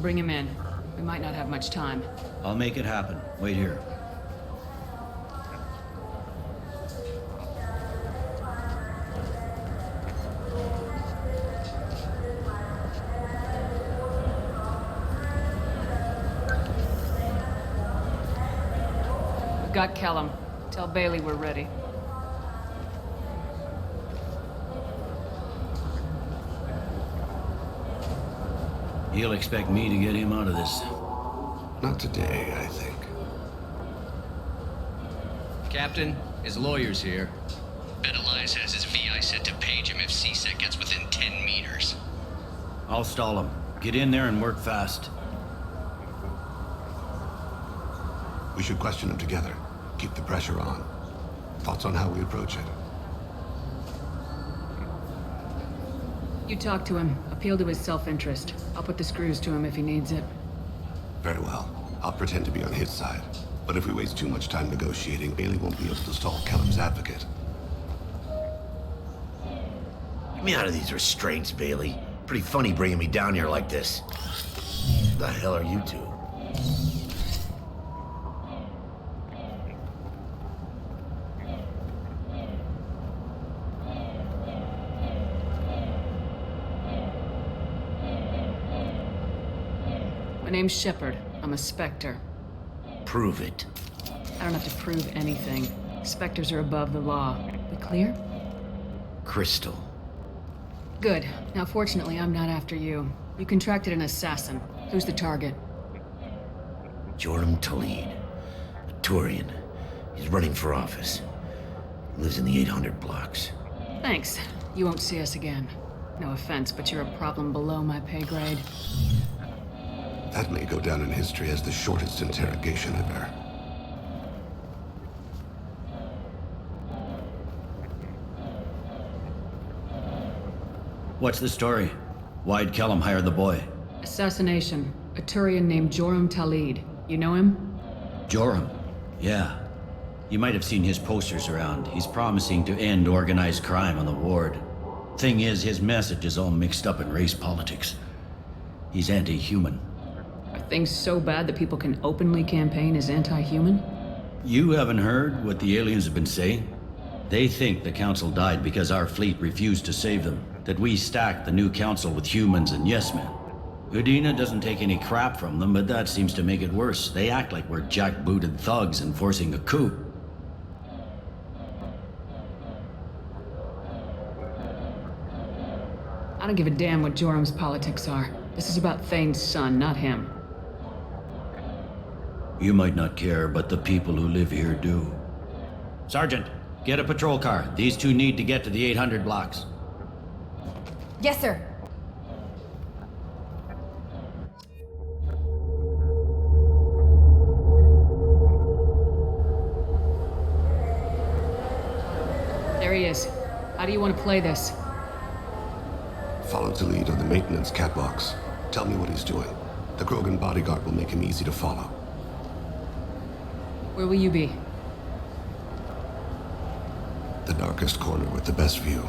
Bring him in. We might not have much time. I'll make it happen. Wait here. We've got Kellum. Tell Bailey we're ready. He'll expect me to get him out of this. Not today, I think. Captain, his lawyer's here. Bet Elias has his VI set to page him if CSEC gets within 10 meters. I'll stall him. Get in there and work fast. We should question him together. Keep the pressure on. Thoughts on how we approach it? You talk to him. Appeal to his self-interest. I'll put the screws to him if he needs it. Very well. I'll pretend to be on his side. But if we waste too much time negotiating, Bailey won't be able to stall Kellum's advocate. Get me out of these restraints, Bailey. Pretty funny bringing me down here like this. What the hell are you two? My name's Shepard. I'm a Spectre. Prove it. I don't have to prove anything. Spectres are above the law. We clear? Crystal. Good. Now, fortunately, I'm not after you. You contracted an assassin. Who's the target? Joram Talid. A Turian. He's running for office. Lives in the 800 blocks. Thanks. You won't see us again. No offense, but you're a problem below my pay grade. That may go down in history as the shortest interrogation ever. What's the story? Why'd Kellum hire the boy? Assassination. A Turian named Joram Talid. You know him? Joram? Yeah. You might have seen his posters around. He's promising to end organized crime on the ward. Thing is, his message is all mixed up in race politics. He's anti-human. Are things so bad that people can openly campaign as anti-human? You haven't heard what the aliens have been saying? They think the council died because our fleet refused to save them. That we stacked the new council with humans and yes-men. Udina doesn't take any crap from them, but that seems to make it worse. They act like we're jackbooted thugs enforcing a coup. I don't give a damn what Joram's politics are. This is about Thane's son, not him. You might not care, but the people who live here do. Sergeant, get a patrol car. These two need to get to the 800 blocks. Yes, sir. There he is. How do you want to play this? Follow the lead on the maintenance catwalks. Tell me what he's doing. The Krogan bodyguard will make him easy to follow. Where will you be? The darkest corner with the best view.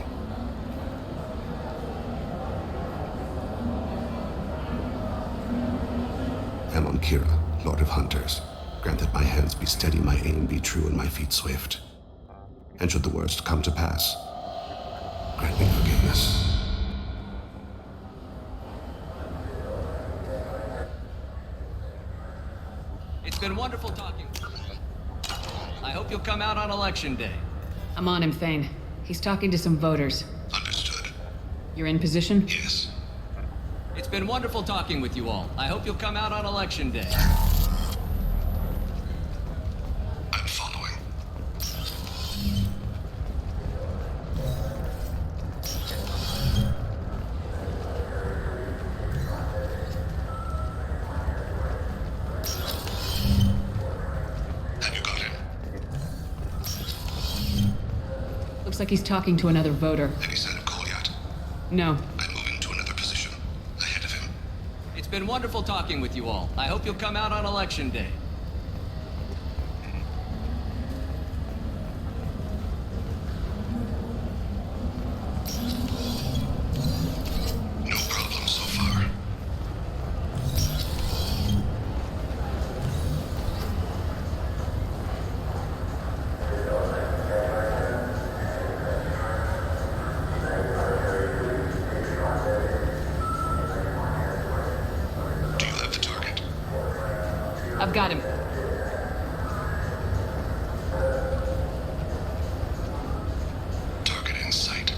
I'm on Kira, Lord of Hunters. Grant that my hands be steady, my aim be true, and my feet swift. And should the worst come to pass, grant me forgiveness. It's been wonderful talking. I hope you'll come out on election day. I'm on him, Thane. He's talking to some voters. Understood. You're in position? Yes. It's been wonderful talking with you all. I hope you'll come out on election day. I'm following. Have you got him? Looks like he's talking to another voter. Any sign of call yet? No. I'm moving to another position. Ahead of him. It's been wonderful talking with you all. I hope you'll come out on election day. Got him. Target in sight.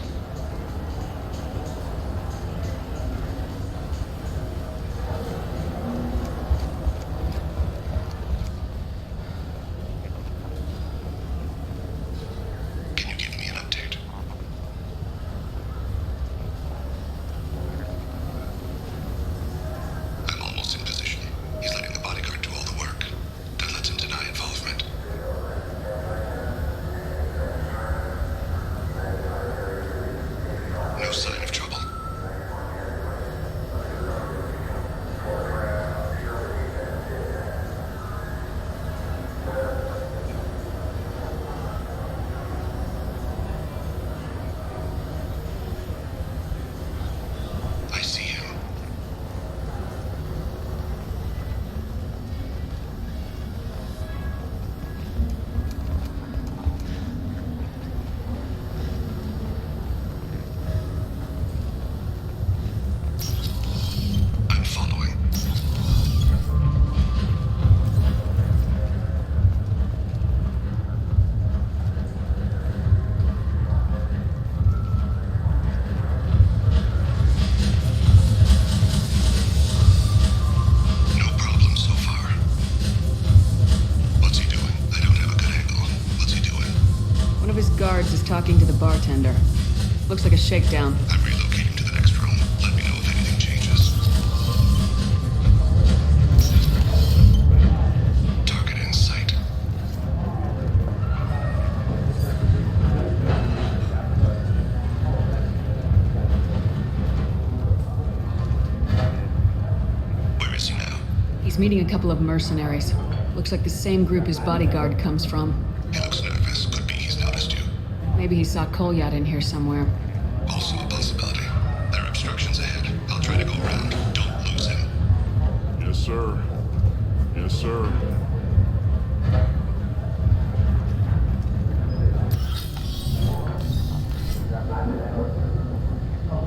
Can you give me an update? I'm almost in position. He's letting the bodyguard do all the work. That lets him deny involvement. No sign of trouble. I see him. I'm following. No problem so far. What's he doing? I don't have a good angle. What's he doing? One of his guards is talking to the bartender. Looks like a shakedown. I'm relocating to the next room. Let me know if anything changes. Target in sight. Where is he now? He's meeting a couple of mercenaries. Looks like the same group his bodyguard comes from. He looks nervous. Could be he's noticed you. Maybe he saw Kolyat in here somewhere. Also a possibility. There are obstructions ahead. I'll try to go around. Don't lose him. Yes, sir. Yes, sir.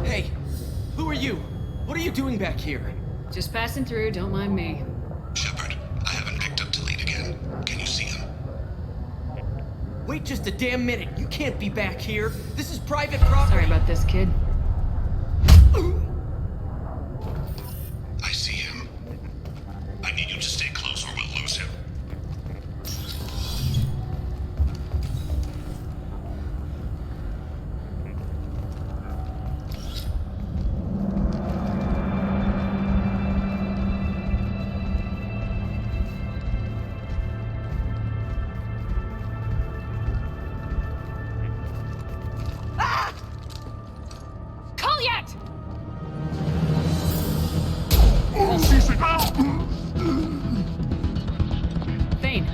Hey, who are you? What are you doing back here? Just passing through, don't mind me. Shepard, I haven't picked up Talid again. Can you see him? Wait just a damn minute. You can't be back here. This is private property. Sorry about this, kid. I see him. I need you to stay close or we'll lose him. Kolyat! Thane,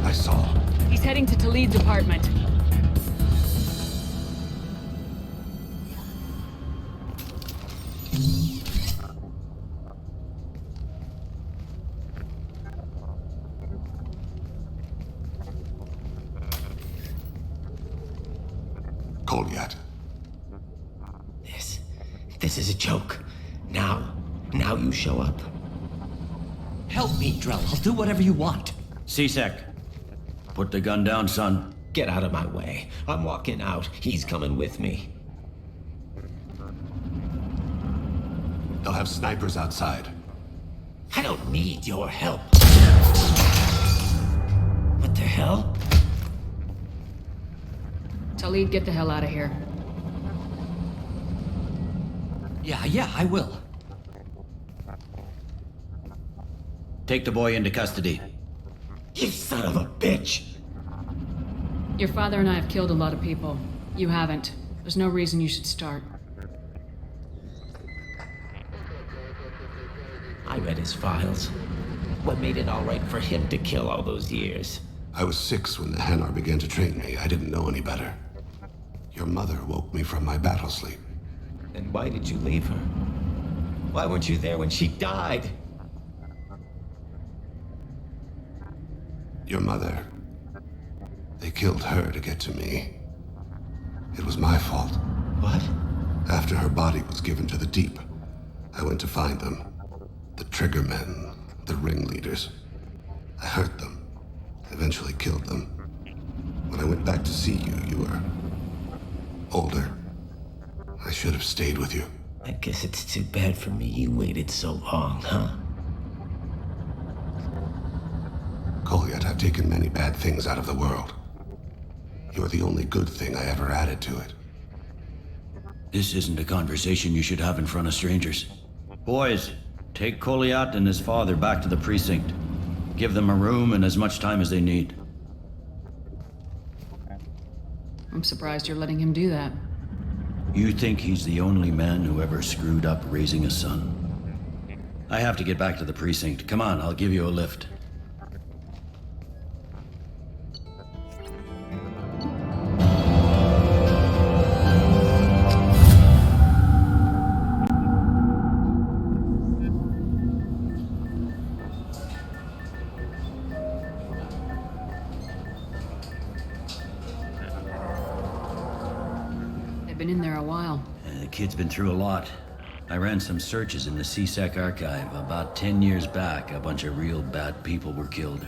I saw. he's heading to Talid's apartment. Kolyat. This is a joke. Now you show up. Help me, Drell. I'll do whatever you want. C-Sec. Put the gun down, son. Get out of my way. I'm walking out. He's coming with me. They'll have snipers outside. I don't need your help. What the hell? Talid, get the hell out of here. Yeah, I will. Take the boy into custody. You son of a bitch! Your father and I have killed a lot of people. You haven't. There's no reason you should start. I read his files. What made it all right for him to kill all those years? I was 6 when the Hanar began to train me. I didn't know any better. Your mother woke me from my battle sleep. Then why did you leave her? Why weren't you there when she died? Your mother. They killed her to get to me. It was my fault. What? After her body was given to the Deep, I went to find them. The Triggermen, the ringleaders. I hurt them. Eventually killed them. When I went back to see you, you were older. I should have stayed with you. I guess it's too bad for me you waited so long, huh? Goliath, I've taken many bad things out of the world. You're the only good thing I ever added to it. This isn't a conversation you should have in front of strangers. Boys, take Goliath and his father back to the precinct. Give them a room and as much time as they need. I'm surprised you're letting him do that. You think he's the only man who ever screwed up raising a son? I have to get back to the precinct. Come on, I'll give you a lift. Been in there a while. The kid's been through a lot. I ran some searches in the CSEC archive. About 10 years back, a bunch of real bad people were killed.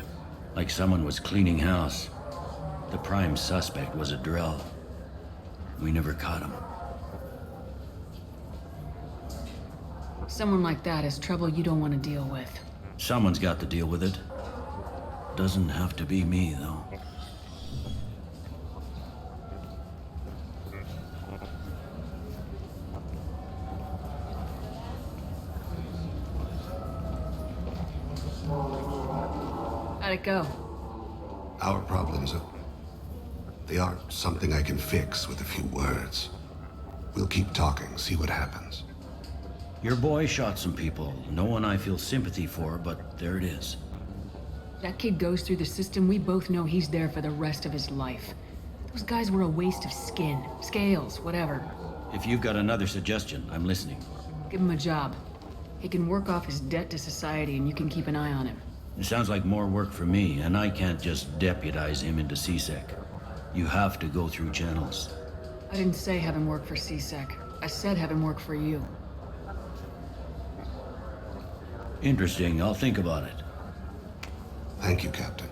Like someone was cleaning house. The prime suspect was a drill. We never caught him. Someone like that is trouble you don't want to deal with. Someone's got to deal with it. Doesn't have to be me, though. How'd it go? Our problems they aren't something I can fix with a few words. We'll keep talking, see what happens. Your boy shot some people. No one I feel sympathy for, but there it is. That kid goes through the system, we both know he's there for the rest of his life. Those guys were a waste of skin, scales, whatever. If you've got another suggestion, I'm listening. Give him a job. He can work off his debt to society and you can keep an eye on him. It sounds like more work for me, and I can't just deputize him into CSEC. You have to go through channels. I didn't say have him work for CSEC. I said have him work for you. Interesting. I'll think about it. Thank you, Captain.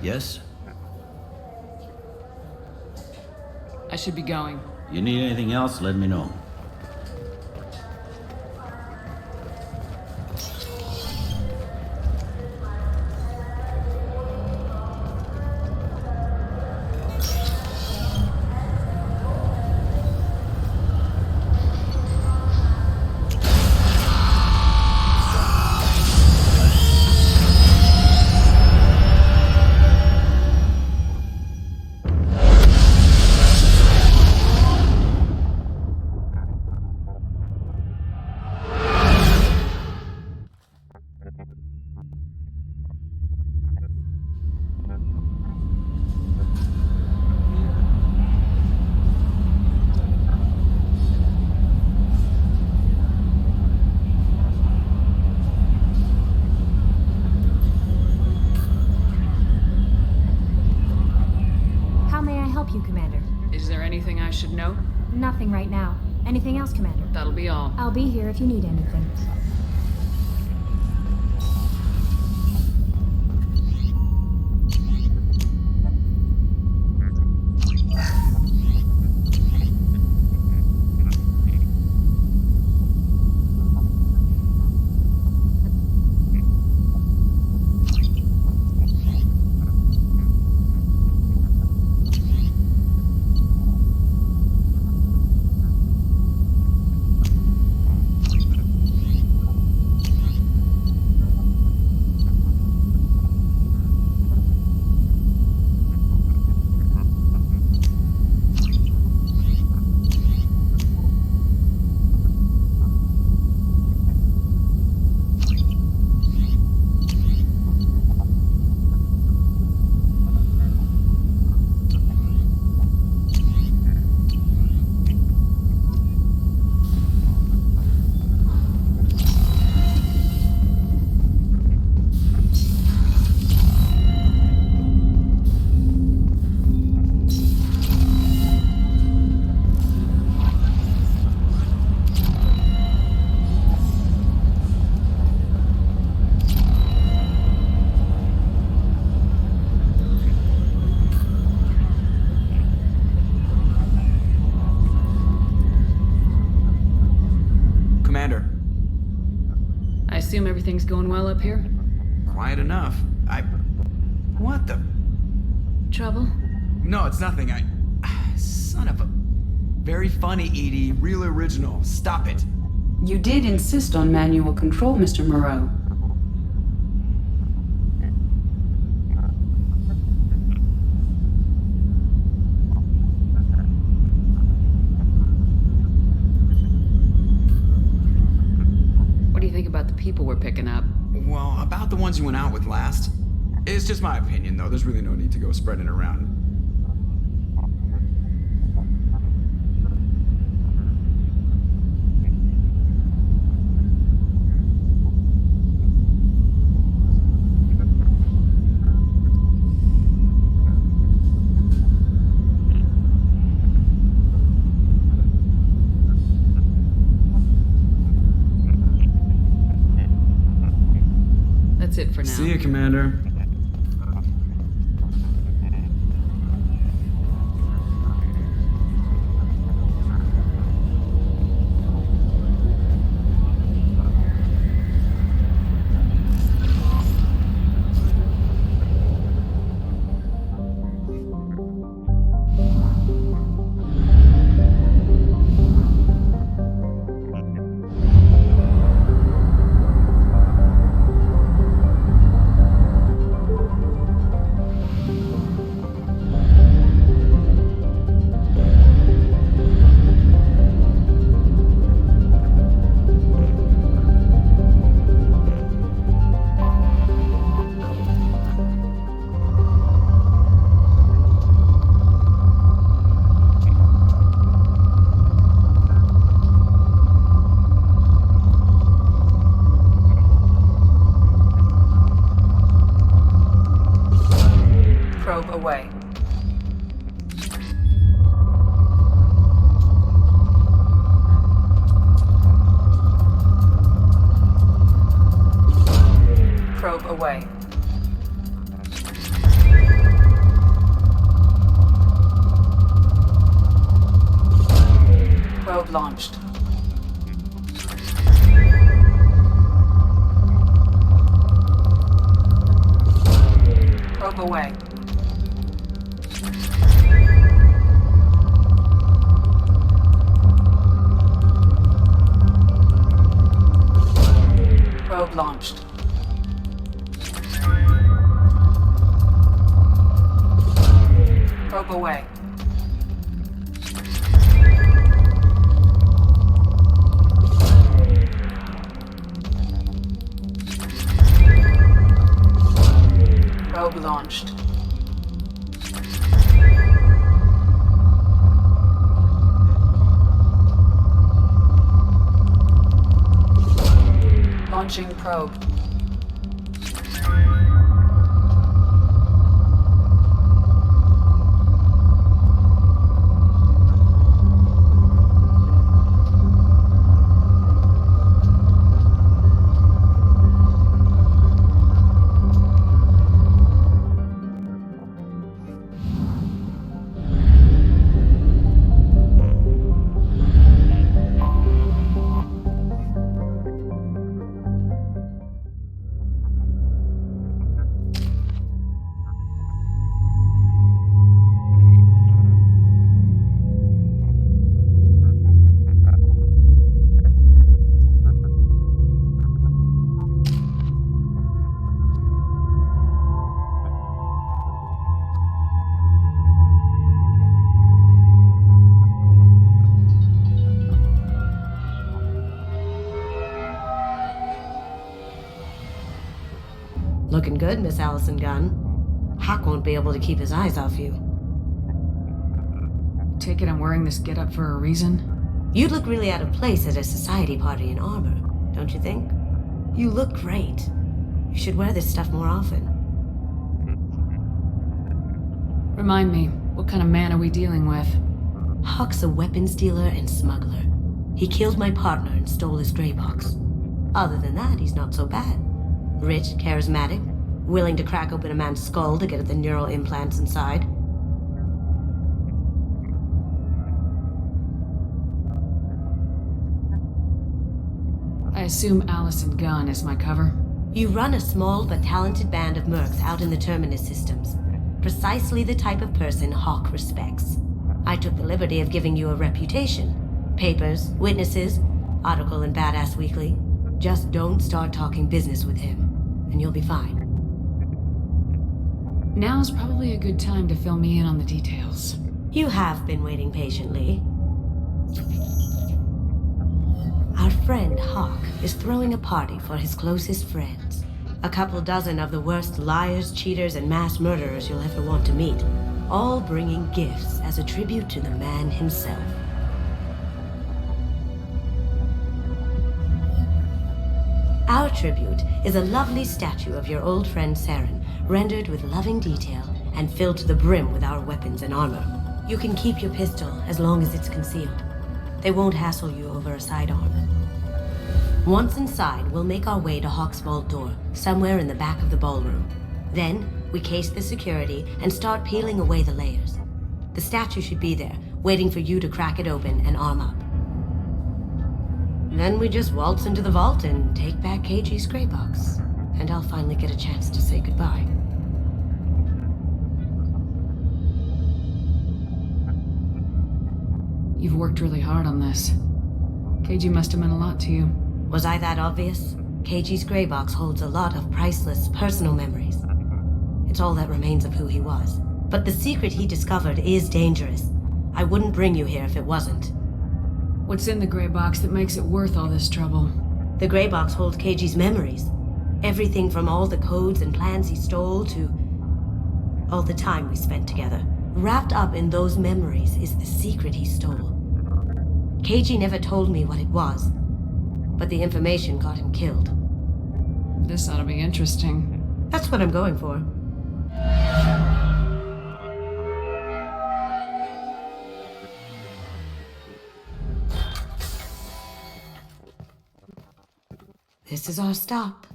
Yes? I should be going. You need anything else, let me know. Should know? Nothing right now. Anything else, Commander? That'll be all. I'll be here if you need anything. Commander. I assume everything's going well up here? Quiet enough. What the? Trouble? No, it's nothing. Son of a... Very funny, Edie. Real original. Stop it. You did insist on manual control, Mr. Moreau. What do you think about the people we're picking up? Well, about the ones you went out with last. It's just my opinion, though. There's really no need to go spreading it around. That's it for now. See you, Commander. Probe away. Probe away. Probe launched. Probe away. Probe launched. Probe away. Probe launched. Launching probe. Looking good, Miss Allison Gunn. Hawk won't be able to keep his eyes off you. Take it I'm wearing this getup for a reason? You'd look really out of place at a society party in armor, don't you think? You look great. You should wear this stuff more often. Remind me, what kind of man are we dealing with? Hawk's a weapons dealer and smuggler. He killed my partner and stole his gray box. Other than that, he's not so bad. Rich, charismatic, willing to crack open a man's skull to get at the neural implants inside. I assume Allison Gunn is my cover? You run a small but talented band of mercs out in the Terminus systems. Precisely the type of person Hawk respects. I took the liberty of giving you a reputation. Papers, witnesses, article in Badass Weekly. Just don't start talking business with him, and you'll be fine. Now's probably a good time to fill me in on the details. You have been waiting patiently. Our friend Hawk is throwing a party for his closest friends. A couple dozen of the worst liars, cheaters, and mass murderers you'll ever want to meet. All bringing gifts as a tribute to the man himself. Our tribute is a lovely statue of your old friend Saren, rendered with loving detail and filled to the brim with our weapons and armor. You can keep your pistol as long as it's concealed. They won't hassle you over a sidearm. Once inside, we'll make our way to Hawk's vault door, somewhere in the back of the ballroom. Then, we case the security and start peeling away the layers. The statue should be there, waiting for you to crack it open and arm up. Then we just waltz into the vault and take back KG's gray box. And I'll finally get a chance to say goodbye. You've worked really hard on this. KG must have meant a lot to you. Was I that obvious? KG's gray box holds a lot of priceless personal memories. It's all that remains of who he was. But the secret he discovered is dangerous. I wouldn't bring you here if it wasn't. What's in the gray box that makes it worth all this trouble? The gray box holds KG's memories. Everything from all the codes and plans he stole to all the time we spent together. Wrapped up in those memories is the secret he stole. KG never told me what it was, but the information got him killed. This ought to be interesting. That's what I'm going for. This is our stop.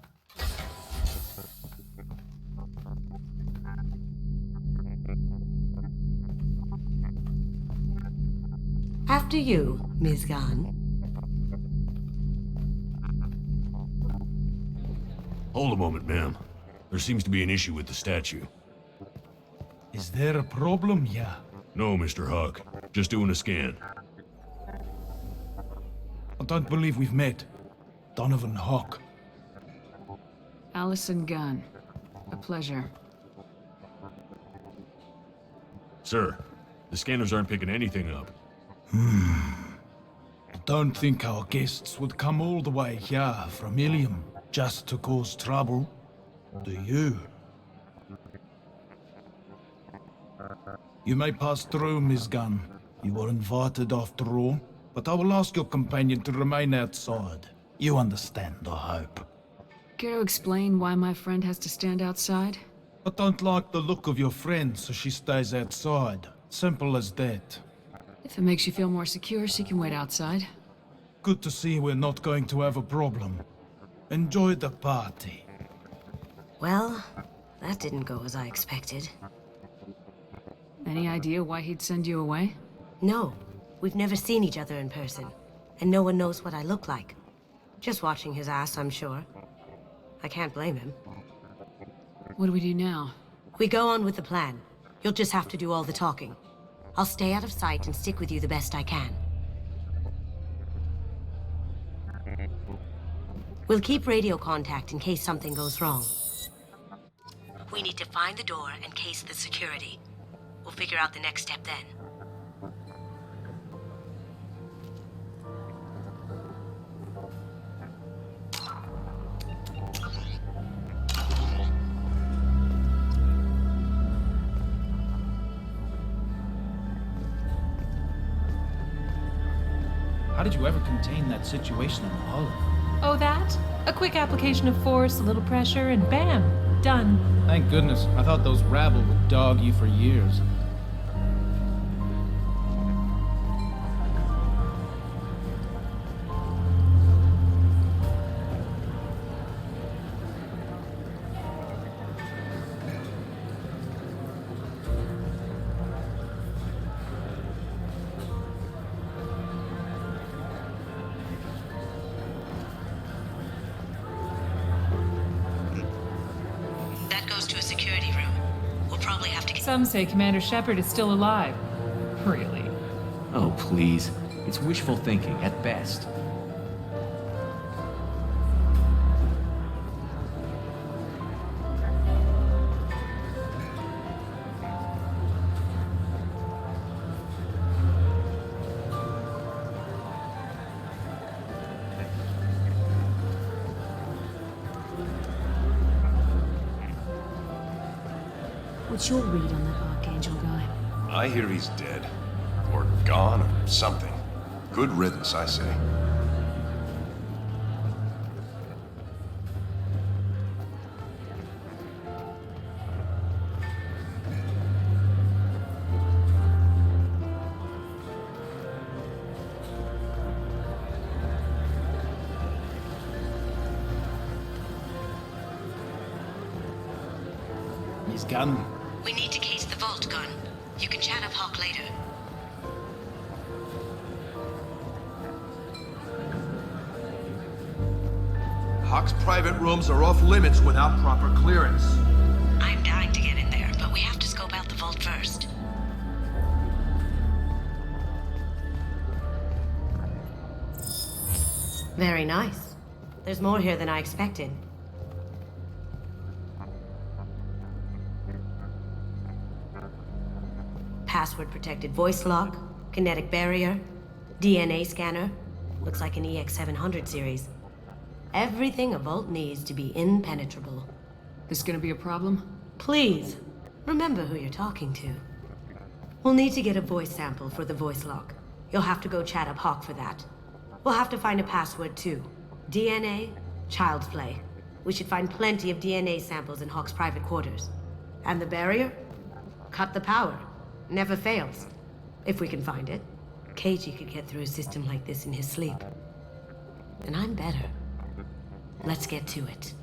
After you, Ms. Gunn. Hold a moment, ma'am. There seems to be an issue with the statue. Is there a problem here? No, Mr. Hawk. Just doing a scan. I don't believe we've met. Donovan Hawk. Allison Gunn. A pleasure. Sir, the scanners aren't picking anything up. I don't think our guests would come all the way here from Ilium just to cause trouble. Do you? You may pass through, Ms. Gunn. You were invited after all, but I will ask your companion to remain outside. You understand, I hope. Care to explain why my friend has to stand outside? I don't like the look of your friend, so she stays outside. Simple as that. If it makes you feel more secure, she can wait outside. Good to see we're not going to have a problem. Enjoy the party. Well, that didn't go as I expected. Any idea why he'd send you away? No. We've never seen each other in person, and no one knows what I look like. Just watching his ass, I'm sure. I can't blame him. What do we do now? We go on with the plan. You'll just have to do all the talking. I'll stay out of sight and stick with you the best I can. We'll keep radio contact in case something goes wrong. We need to find the door and case the security. We'll figure out the next step then. How did you ever contain that situation in the hull? Oh, that? A quick application of force, a little pressure, and bam! Done. Thank goodness. I thought those rabble would dog you for years. Some say Commander Shepard is still alive. Really? Oh, please. It's wishful thinking, at best. What's your read on that Archangel guy? I hear he's dead. Or gone, or something. Good riddance, I say. His gun. We need to case the vault gun. You can chat up Hawk later. Hawk's private rooms are off limits without proper clearance. I'm dying to get in there, but we have to scope out the vault first. Very nice. There's more here than I expected. Password-protected voice lock, kinetic barrier, DNA scanner. Looks like an EX700 series. Everything a vault needs to be impenetrable. This gonna be a problem? Please, remember who you're talking to. We'll need to get a voice sample for the voice lock. You'll have to go chat up Hawk for that. We'll have to find a password too. DNA, child's play. We should find plenty of DNA samples in Hawk's private quarters. And the barrier? Cut the power. Never fails. If we can find it. KG could get through a system like this in his sleep. And I'm better. Let's get to it.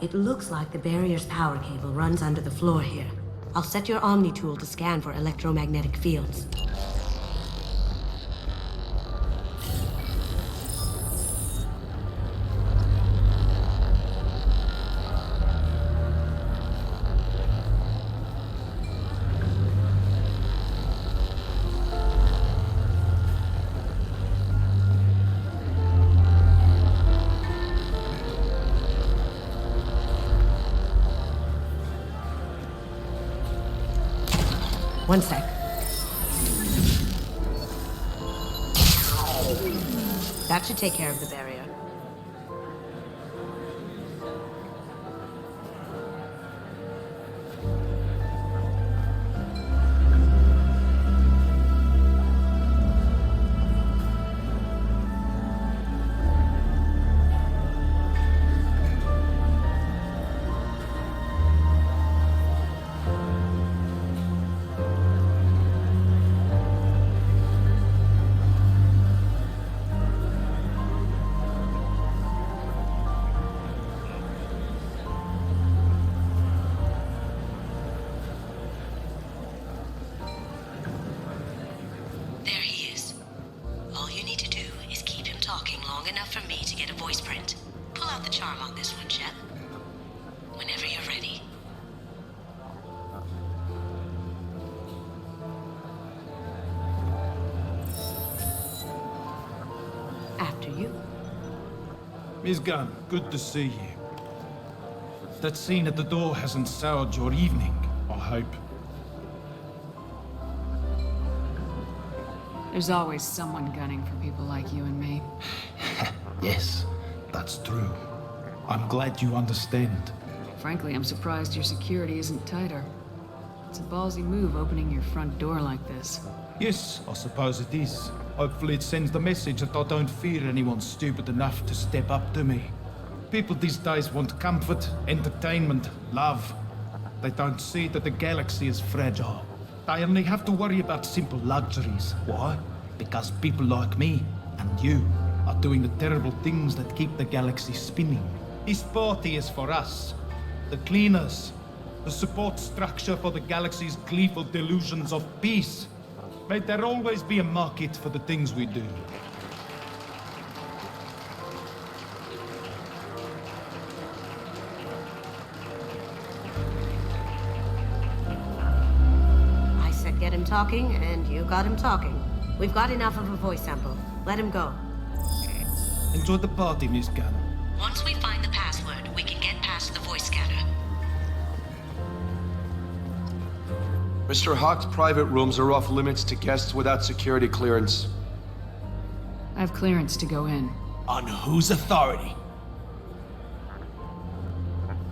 It looks like the barrier's power cable runs under the floor here. I'll set your Omni tool to scan for electromagnetic fields. One sec. That should take care of the barrier. Miss Gunn, good to see you. That scene at the door hasn't soured your evening, I hope. There's always someone gunning for people like you and me. Yes, that's true. I'm glad you understand. Frankly, I'm surprised your security isn't tighter. It's a ballsy move opening your front door like this. Yes, I suppose it is. Hopefully it sends the message that I don't fear anyone stupid enough to step up to me. People these days want comfort, entertainment, love. They don't see that the galaxy is fragile. They only have to worry about simple luxuries. Why? Because people like me and you are doing the terrible things that keep the galaxy spinning. This party is for us, the cleaners, the support structure for the galaxy's gleeful delusions of peace. May there always be a market for the things we do. get him talking, and you got him talking. We've got enough of a voice sample. Let him go. Enjoy the party, Miss Gunn. Once we find the password, we can get past the voice scanner. Mr. Hawk's private rooms are off limits to guests without security clearance. I have clearance to go in. On whose authority?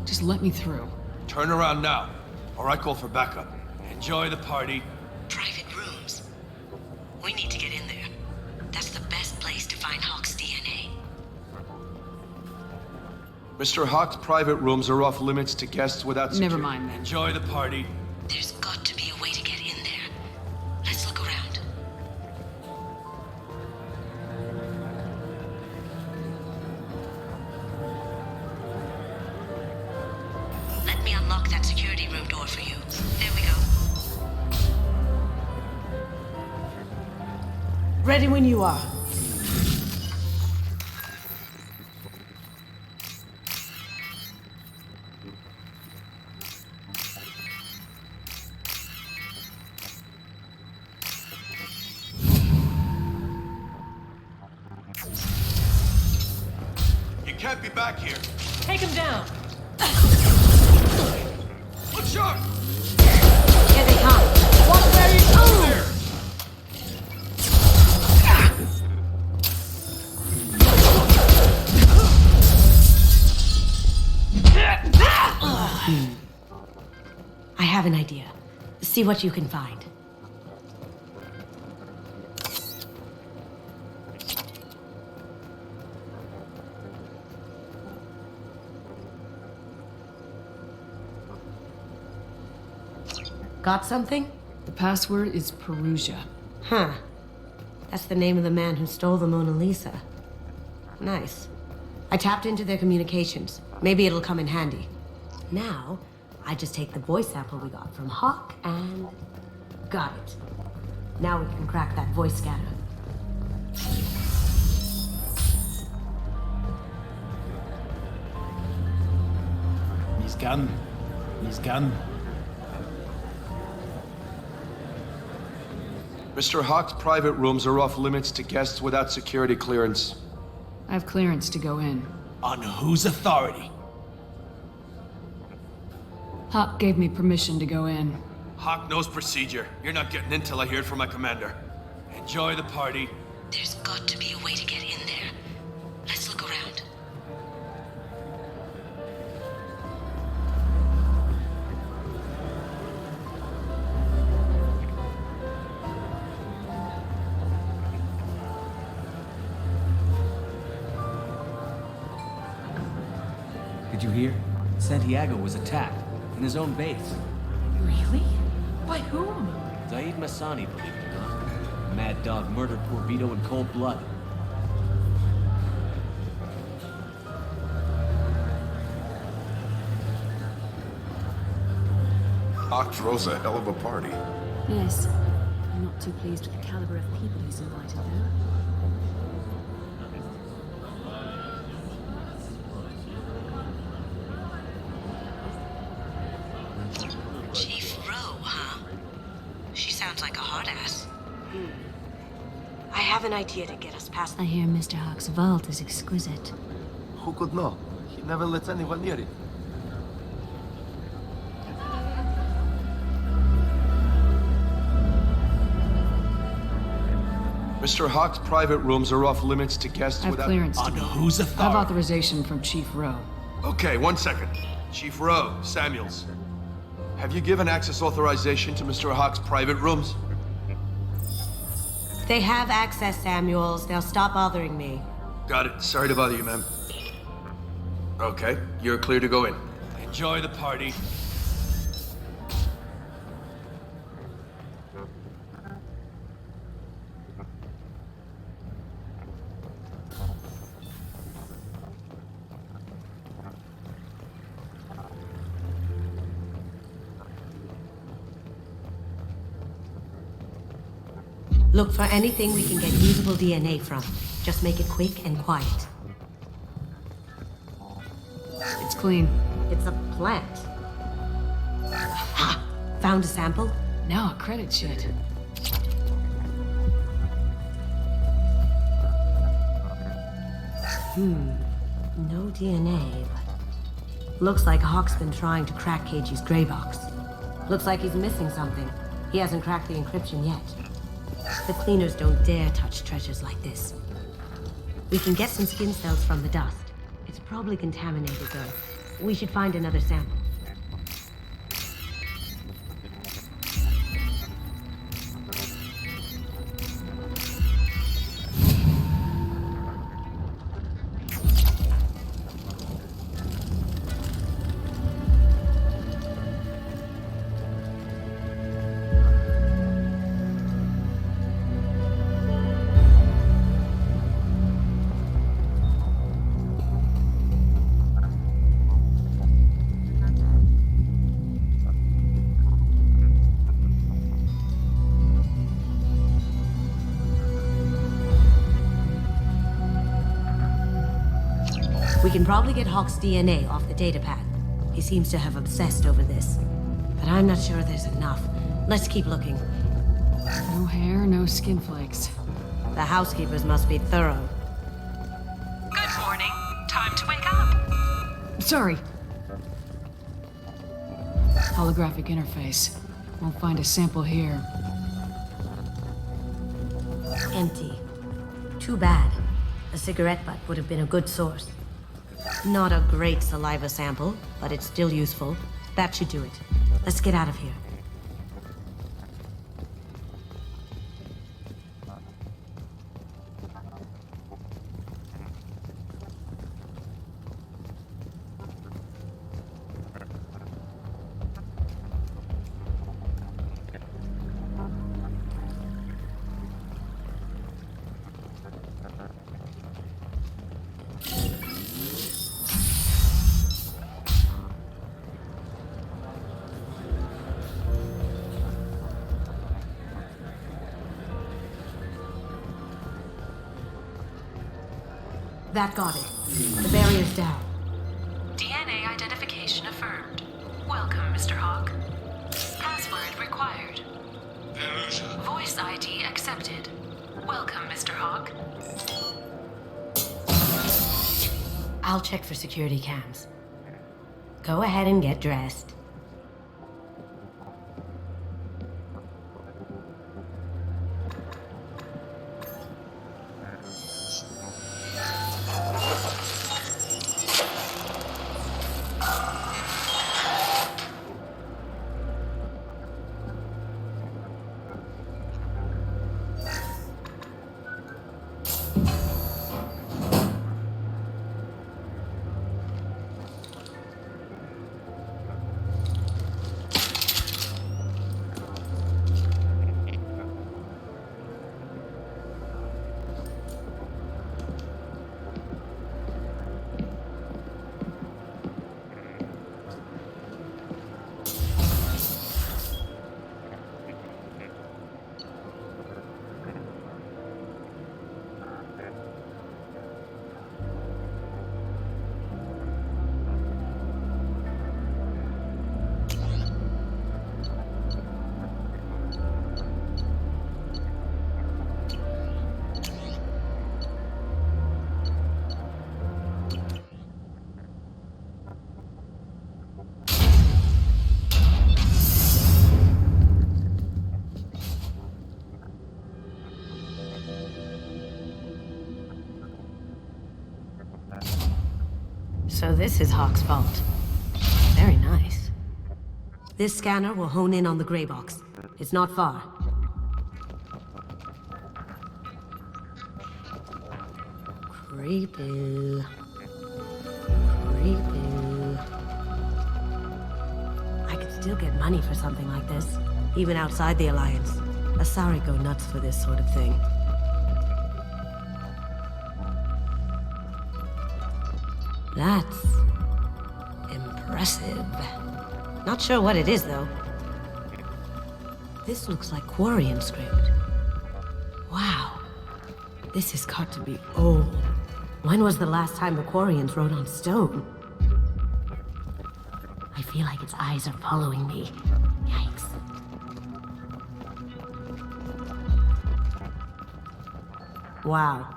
Just let me through. Turn around now, or I call for backup. Enjoy the party. Private rooms. We need to get in there. That's the best place to find Hawk's DNA. Mr. Hawk's private rooms are off limits to guests without security. Never mind then. Enjoy the party. There's got to be a way to get in there. Let's look around. Let me unlock that security room door for you. There we go. Ready when you are. You can't be back here. Take him down. Look sharp! Here they come. One way, There! I have an idea. See what you can find. Got something? The password is Perugia. Huh. That's the name of the man who stole the Mona Lisa. Nice. I tapped into their communications. Maybe it'll come in handy. Now, I just take the voice sample we got from Hawk and... got it. Now we can crack that voice scanner. Miss Gunn. Miss Gunn. Mr. Hawk's private rooms are off limits to guests without security clearance. I have clearance to go in. On whose authority? Hawk gave me permission to go in. Hawk knows procedure. You're not getting in till I hear it from my commander. Enjoy the party. There's got to be a way to get in there. Let's look around. Did you hear? Santiago was attacked in his own base. Really? By whom? Zaid Massani, believe it or not. Mad Dog murdered poor Vito in cold blood. Hawk throws a hell of a party. Yes. I'm not too pleased with the caliber of people he's invited, though. Chief Rowe, huh? She sounds like a hard ass. I have an idea to get us past... I hear Mr. Hawk's vault is exquisite. Who could know? He never lets anyone near it. Mr. Hawk's private rooms are off limits to guests I have without... clearance to On go in. whose I have authority? authorization from Chief Rowe. Okay, 1 second. Chief Rowe, Samuels. Have you given access authorization to Mr. Hawk's private rooms? They have access, Samuels. They'll stop bothering me. Got it. Sorry to bother you, ma'am. Okay, you're clear to go in. Enjoy the party. Look for anything we can get usable DNA from. Just make it quick and quiet. It's clean. It's a plant. Ha! Found a sample? Now a credit shit. No DNA, but... Looks like Hawk's been trying to crack KG's gray box. Looks like he's missing something. He hasn't cracked the encryption yet. The cleaners don't dare touch treasures like this. We can get some skin cells from the dust. It's probably contaminated, though. We should find another sample. We can probably get Hawk's DNA off the datapad. He seems to have obsessed over this. But I'm not sure there's enough. Let's keep looking. No hair, no skin flakes. The housekeepers must be thorough. Good morning. Time to wake up. Sorry. Holographic interface. Won't find a sample here. Empty. Too bad. A cigarette butt would have been a good source. Not a great saliva sample, but it's still useful. That should do it. Let's get out of here. That got it. The barrier's down. DNA identification affirmed. Welcome, Mr. Hawk. Password required. Voice ID accepted. Welcome, Mr. Hawk. I'll check for security cams. Go ahead and get dressed. So this is Hawk's vault. Very nice. This scanner will hone in on the gray box. It's not far. Creepy. Creepy. I could still get money for something like this, even outside the Alliance. Asari go nuts for this sort of thing. That's impressive. Not sure what it is, though. This looks like Quarian script. Wow. This has got to be old. When was the last time the Quarians wrote on stone? I feel like its eyes are following me. Yikes. Wow.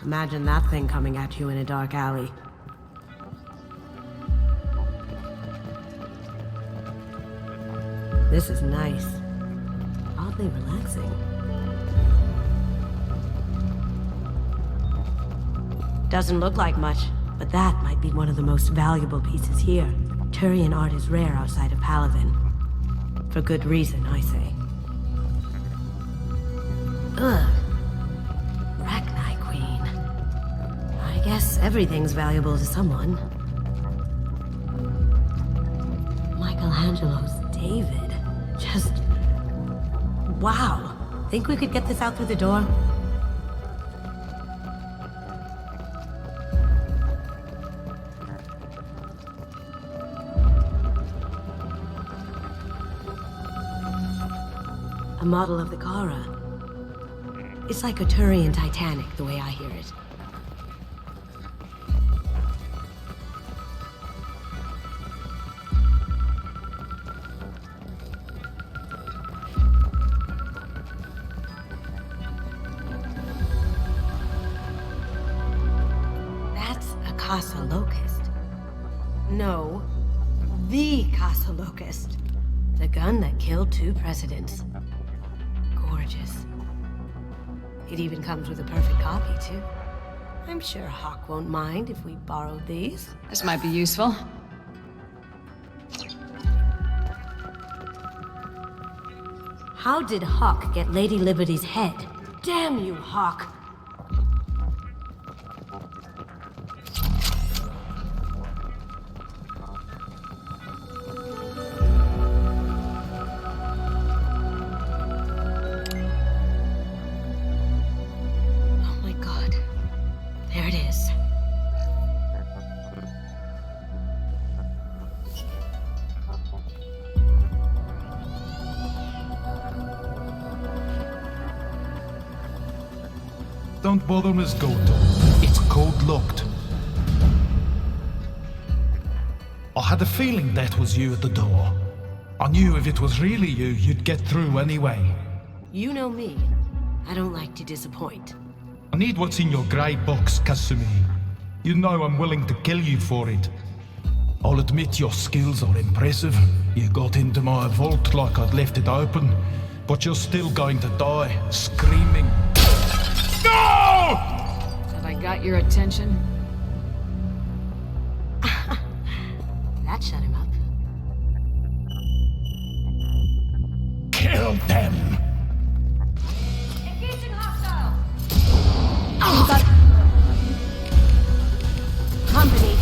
Imagine that thing coming at you in a dark alley. This is nice. Oddly relaxing. Doesn't look like much, but that might be one of the most valuable pieces here. Turian art is rare outside of Palavin. For good reason, I say. Ugh. Rachni Queen. I guess everything's valuable to someone. Michelangelo's David. Just... wow. Think we could get this out through the door? A model of the Kara. It's like a Turian Titanic, the way I hear it. That's a Casa Locust. No, the Casa Locust. The gun that killed 2 presidents. Gorgeous. It even comes with a perfect copy, too. I'm sure Hawk won't mind if we borrowed these. This might be useful. How did Hawk get Lady Liberty's head? Damn you, Hawk! Don't bother, Miss Goto. It's code-locked. I had a feeling that was you at the door. I knew if it was really you, you'd get through anyway. You know me. I don't like to disappoint. I need what's in your grey box, Kasumi. You know I'm willing to kill you for it. I'll admit your skills are impressive. You got into my vault like I'd left it open, but you're still going to die, screaming. No! Have I got your attention? That shut him up. Kill them! Engaging hostile! Oh, God. Company.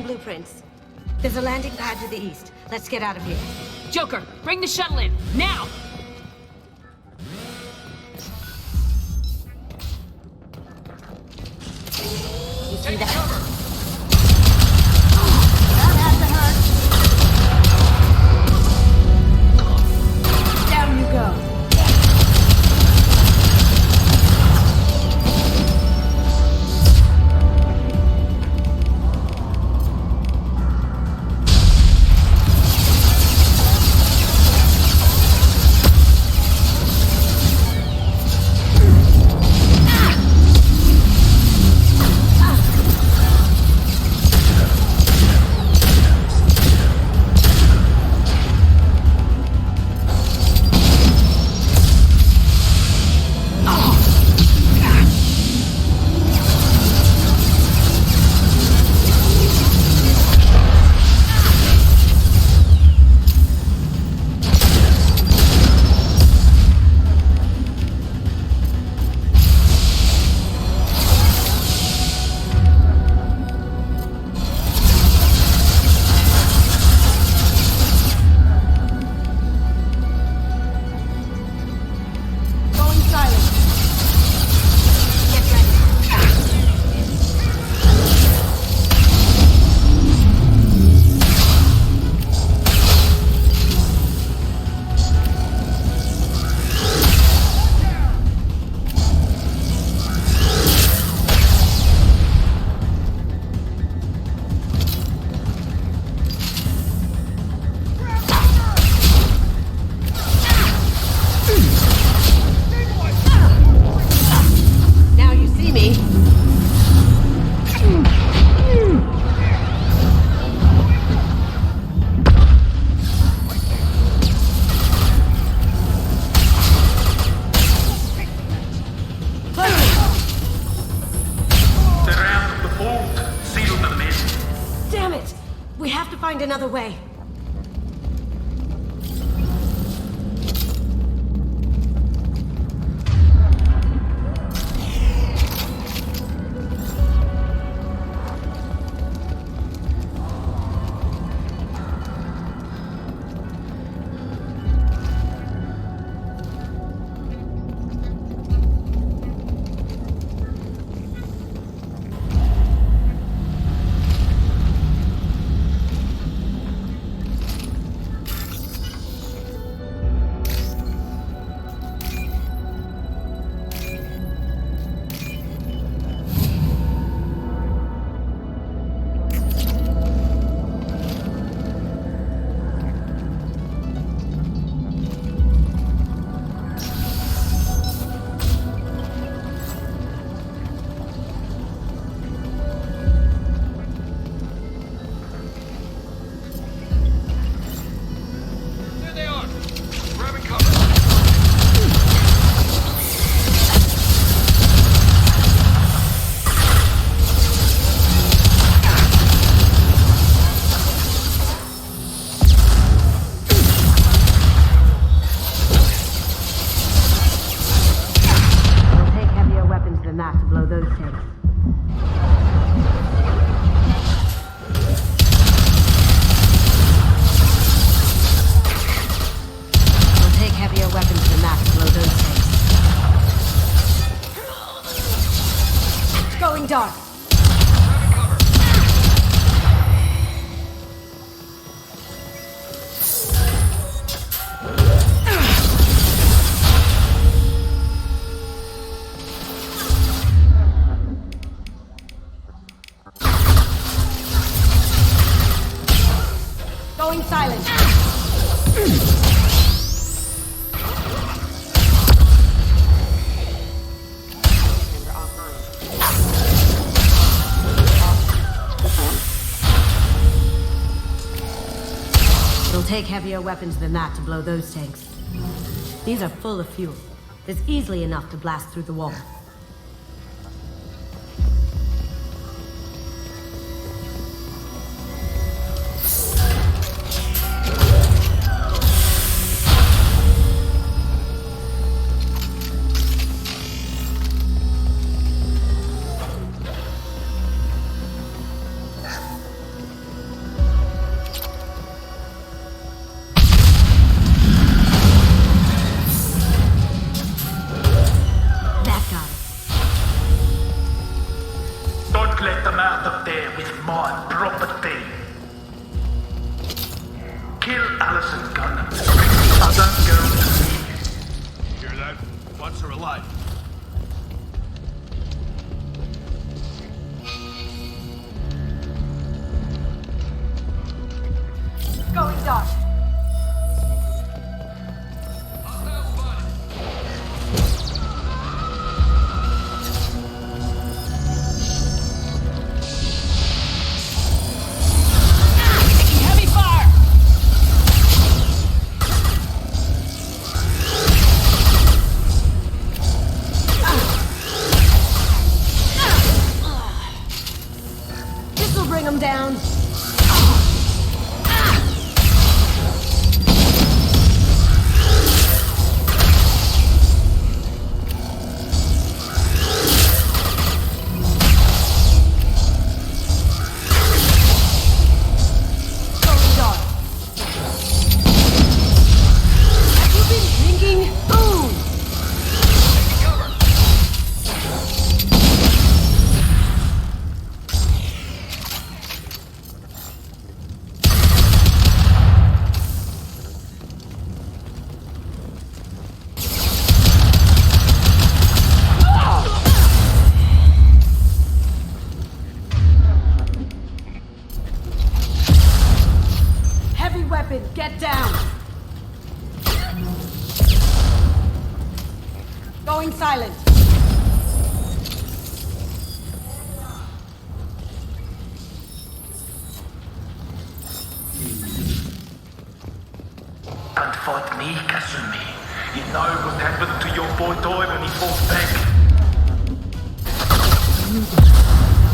Blueprints. There's a landing pad to the east. Let's get out of here. Joker, bring the shuttle in, now! You see that? That had to hurt. Down you go. have to find another way. Dark. Going silent. Take heavier weapons than that to blow those tanks. These are full of fuel. It's easily enough to blast through the wall. Get down! Going silent. Don't fight me, Kasumi. You know what happened to your boy Doi when he fought back.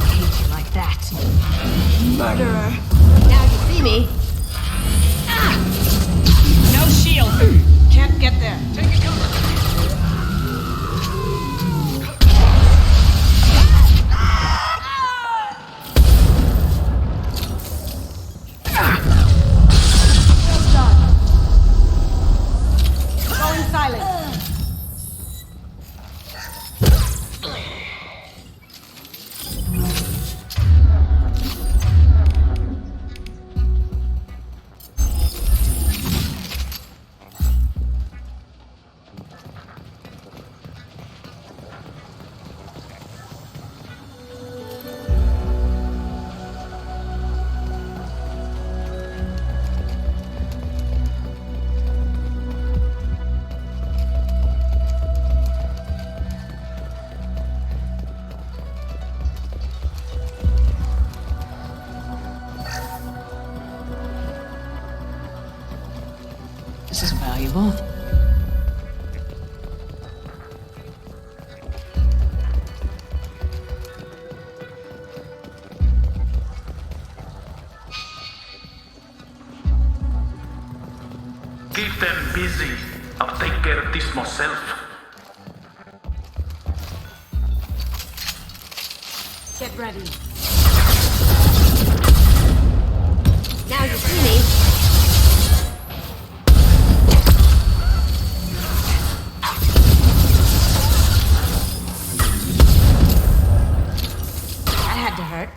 I hate you like that. Murderer. Now you see see me. No shield. Can't get there. Take it cover. Going silent. This is valuable. Keep them busy. I'll take care of this myself. Get ready. Now you see me. That had to hurt.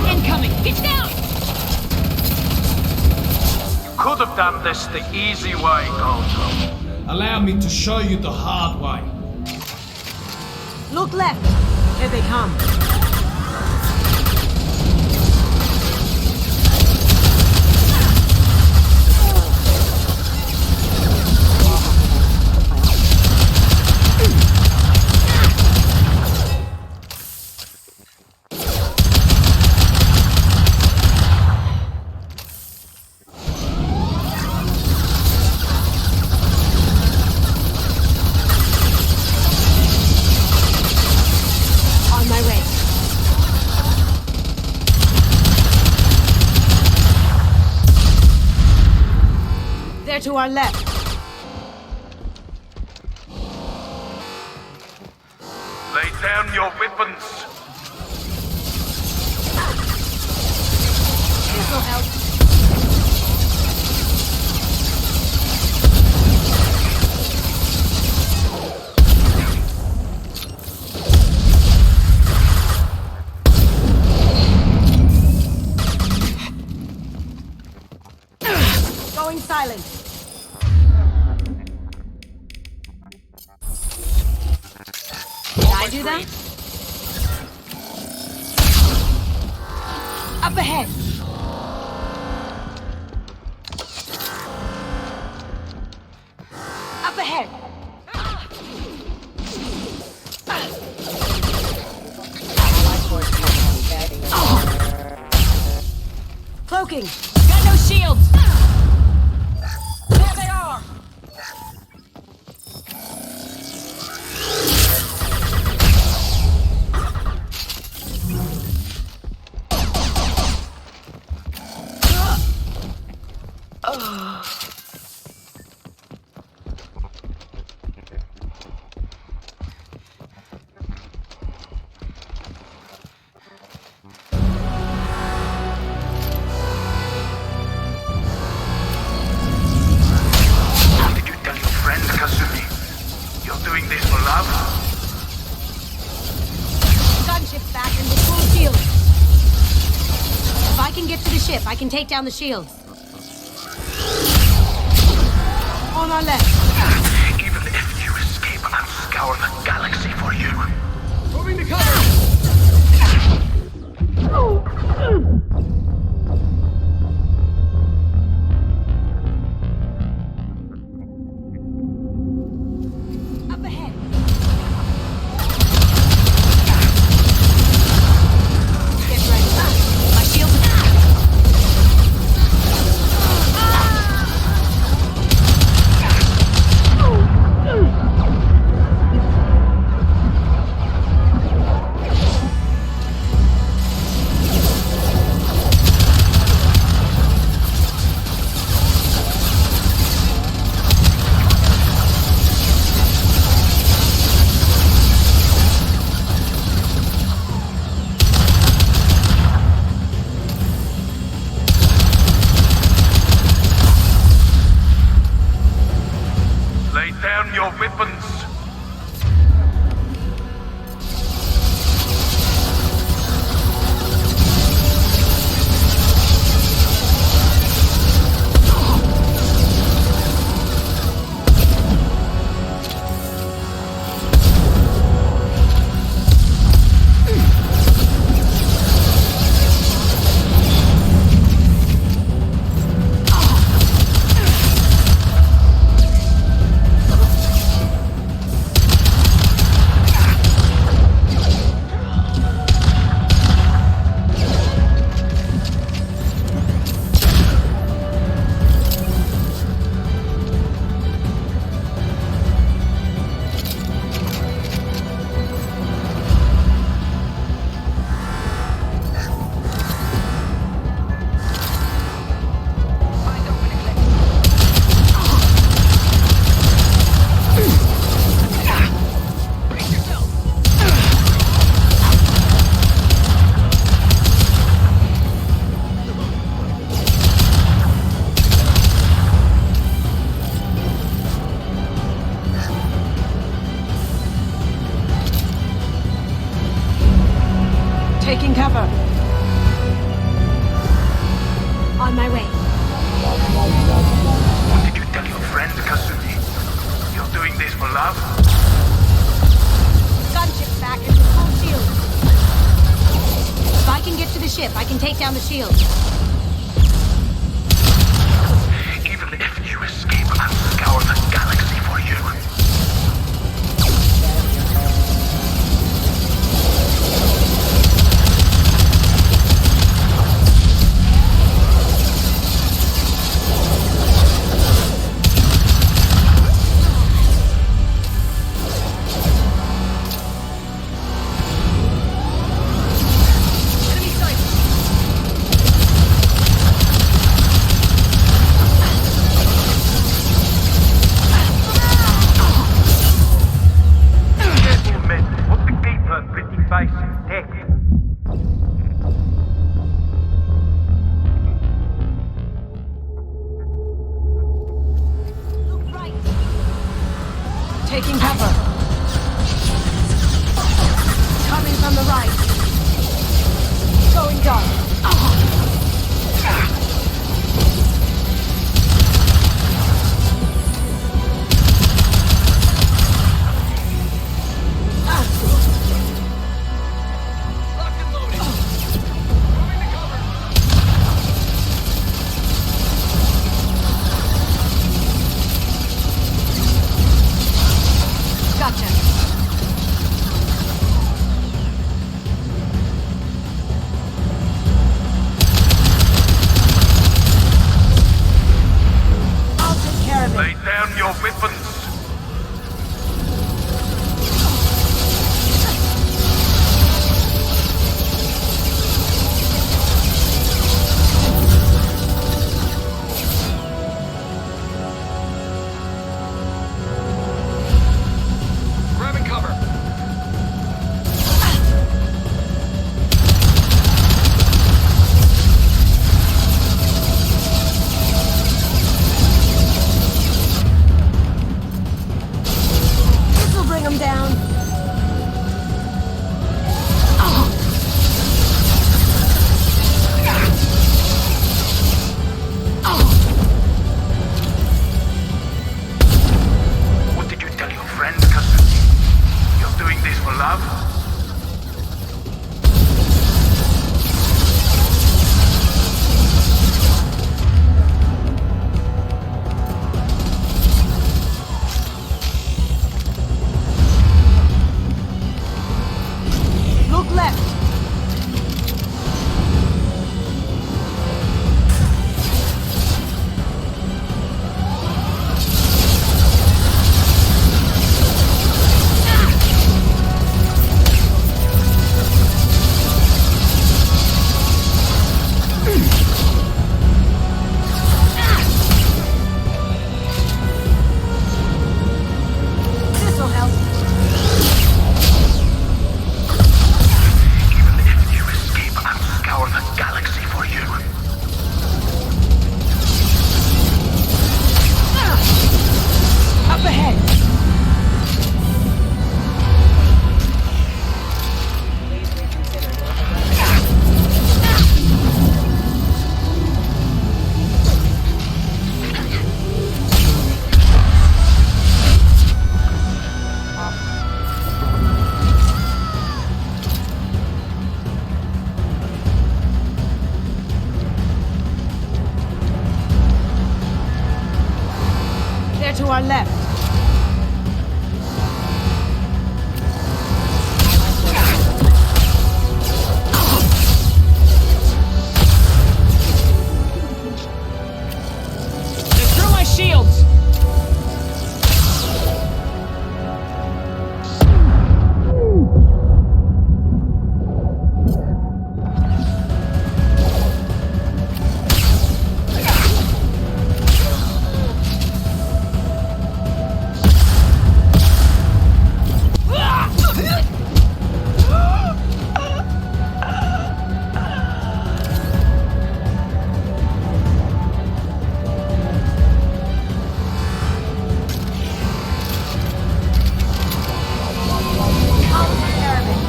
Incoming! Get down! You could have done this the easy way, Gonzo. Allow me to show you the hard way. Look left. Here they come. On my way. They're to our left. Lay down your weapons. This'll help. Going silent. Did I do that? Up ahead. Up ahead. Cloaking. Got no shields. There they are. can take down the shields. On our left. Even if you escape, I'll scour the galaxy for you. Moving to cover! Up ahead. Get ready. My shields are... Lay down your weapons. Taking cover. On my way. What did you tell your friend, Kasumi? You're doing this for love? Gunship's back and full shield. If I can get to the ship, I can take down the shield. Even if you escape, I'll scour the galaxy for you. Taking cover. Coming from the right. Going dark. Lay down your weapons. Grabbing cover. love? Look left. This'll help. I'll scour the galaxy for you. Up ahead. They're to our left. They threw my shields!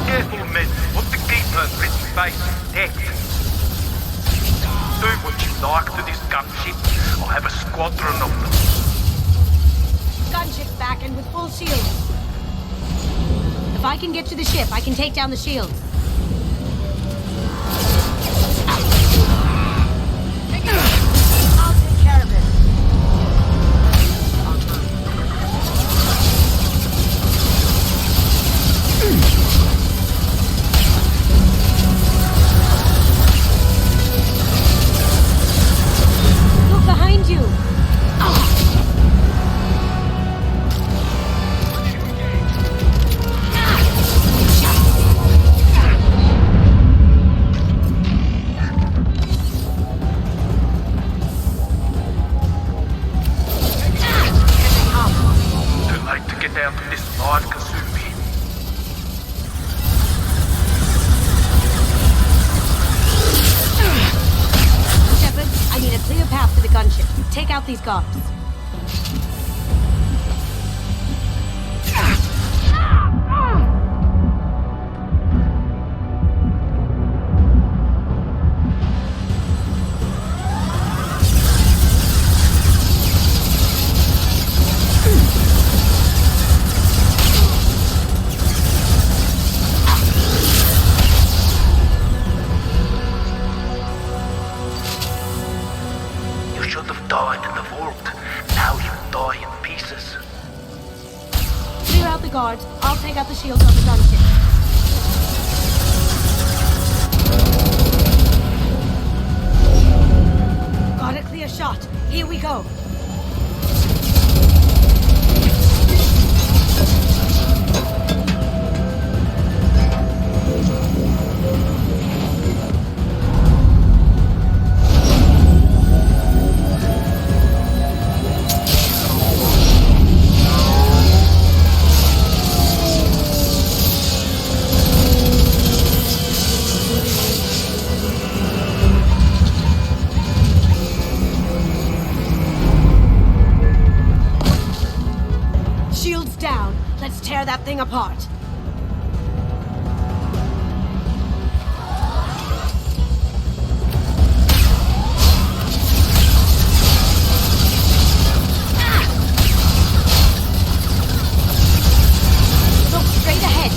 Careful, men. What the keeper written face death. Do what you like to this gunship. I'll have a squadron of them. Gunship's back and with full shields. If I can get to the ship, I can take down the shields. I'll take care of it. Look behind you. Too late to get down from this live Kasumi. Shepard, I need a clear path to the gunship. Take out these guards. You should have died in the vault. Now you die in pieces. Clear out the guards. I'll take out the shields on the gunship. Got a clear shot. Here we go. Shields down. Let's tear that thing apart. Look straight ahead.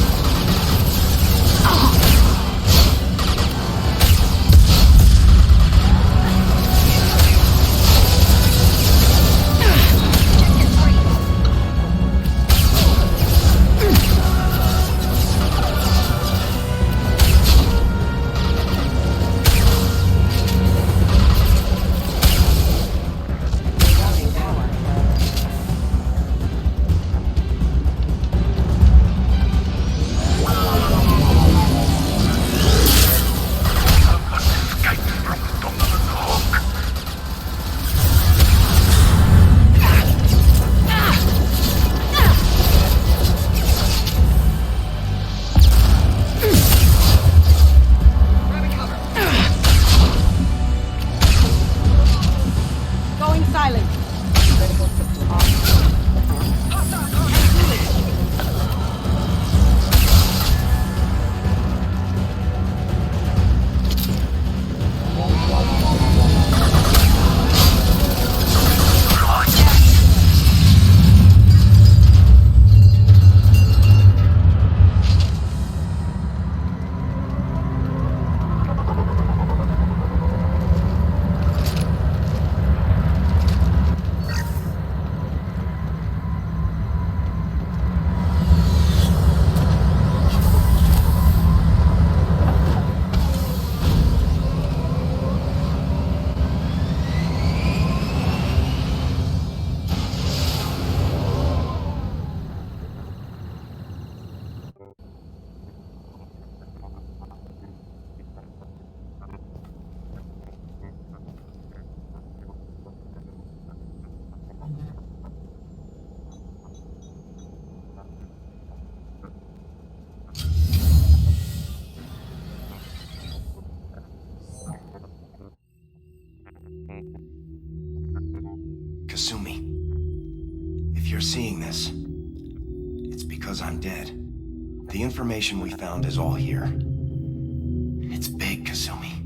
you're seeing this, it's because I'm dead. The information we found is all here. It's big, Kasumi.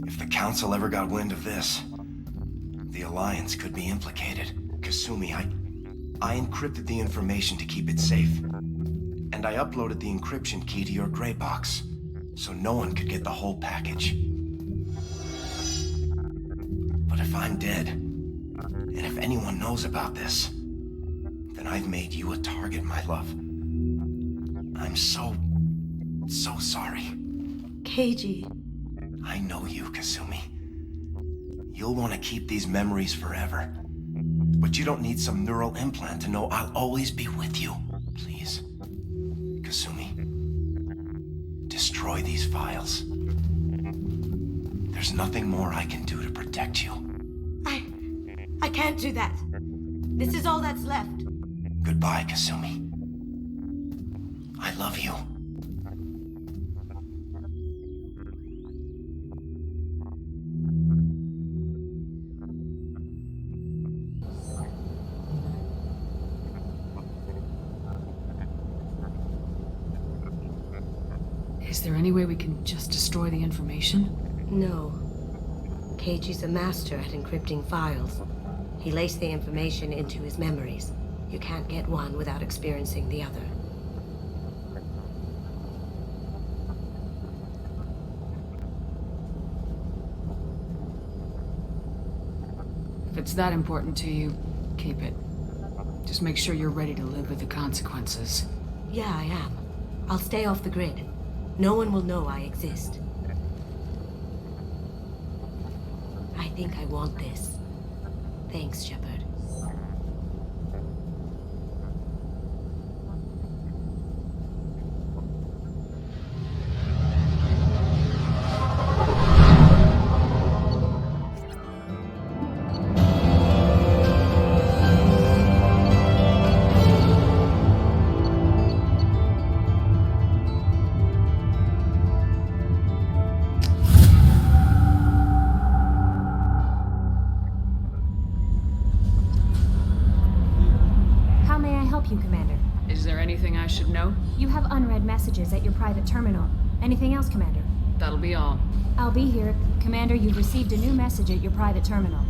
If the Council ever got wind of this, the Alliance could be implicated. Kasumi, I encrypted the information to keep it safe. And I uploaded the encryption key to your gray box, so no one could get the whole package. But if I'm dead, and if anyone knows about this, then I've made you a target, my love. I'm so sorry. Keiji. I know you, Kasumi. You'll want to keep these memories forever. But you don't need some neural implant to know I'll always be with you. Please, Kasumi, destroy these files. There's nothing more I can do to protect you. I can't do that. This is all that's left. Goodbye, Kasumi. I love you. Is there any way we can just destroy the information? No. Keiji's a master at encrypting files. He laced the information into his memories. You can't get one without experiencing the other. If it's that important to you, keep it. Just make sure you're ready to live with the consequences. Yeah, I am. I'll stay off the grid. No one will know I exist. I think I want this. Thanks, Shepard. I should know? You have unread messages at your private terminal. Anything else, Commander? That'll be all. I'll be here. Commander, you've received a new message at your private terminal.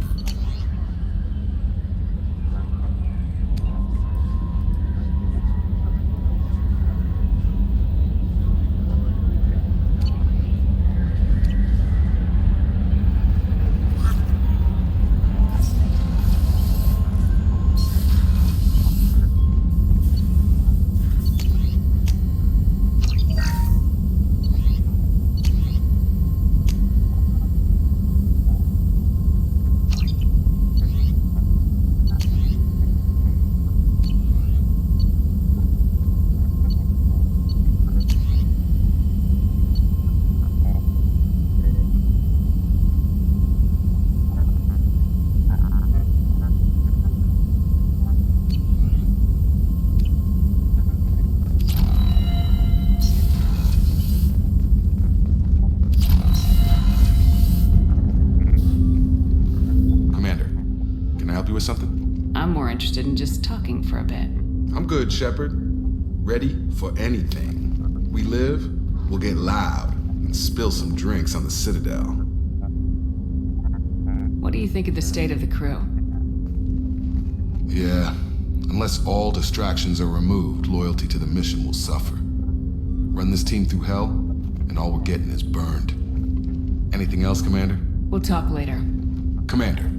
With something? I'm more interested in just talking for a bit. I'm good, Shepard. Ready for anything. We live, we'll get loud and spill some drinks on the Citadel. What do you think of the state of the crew? Yeah, unless all distractions are removed, loyalty to the mission will suffer. Run this team through hell, and all we're getting is burned. Anything else, Commander? We'll talk later. Commander.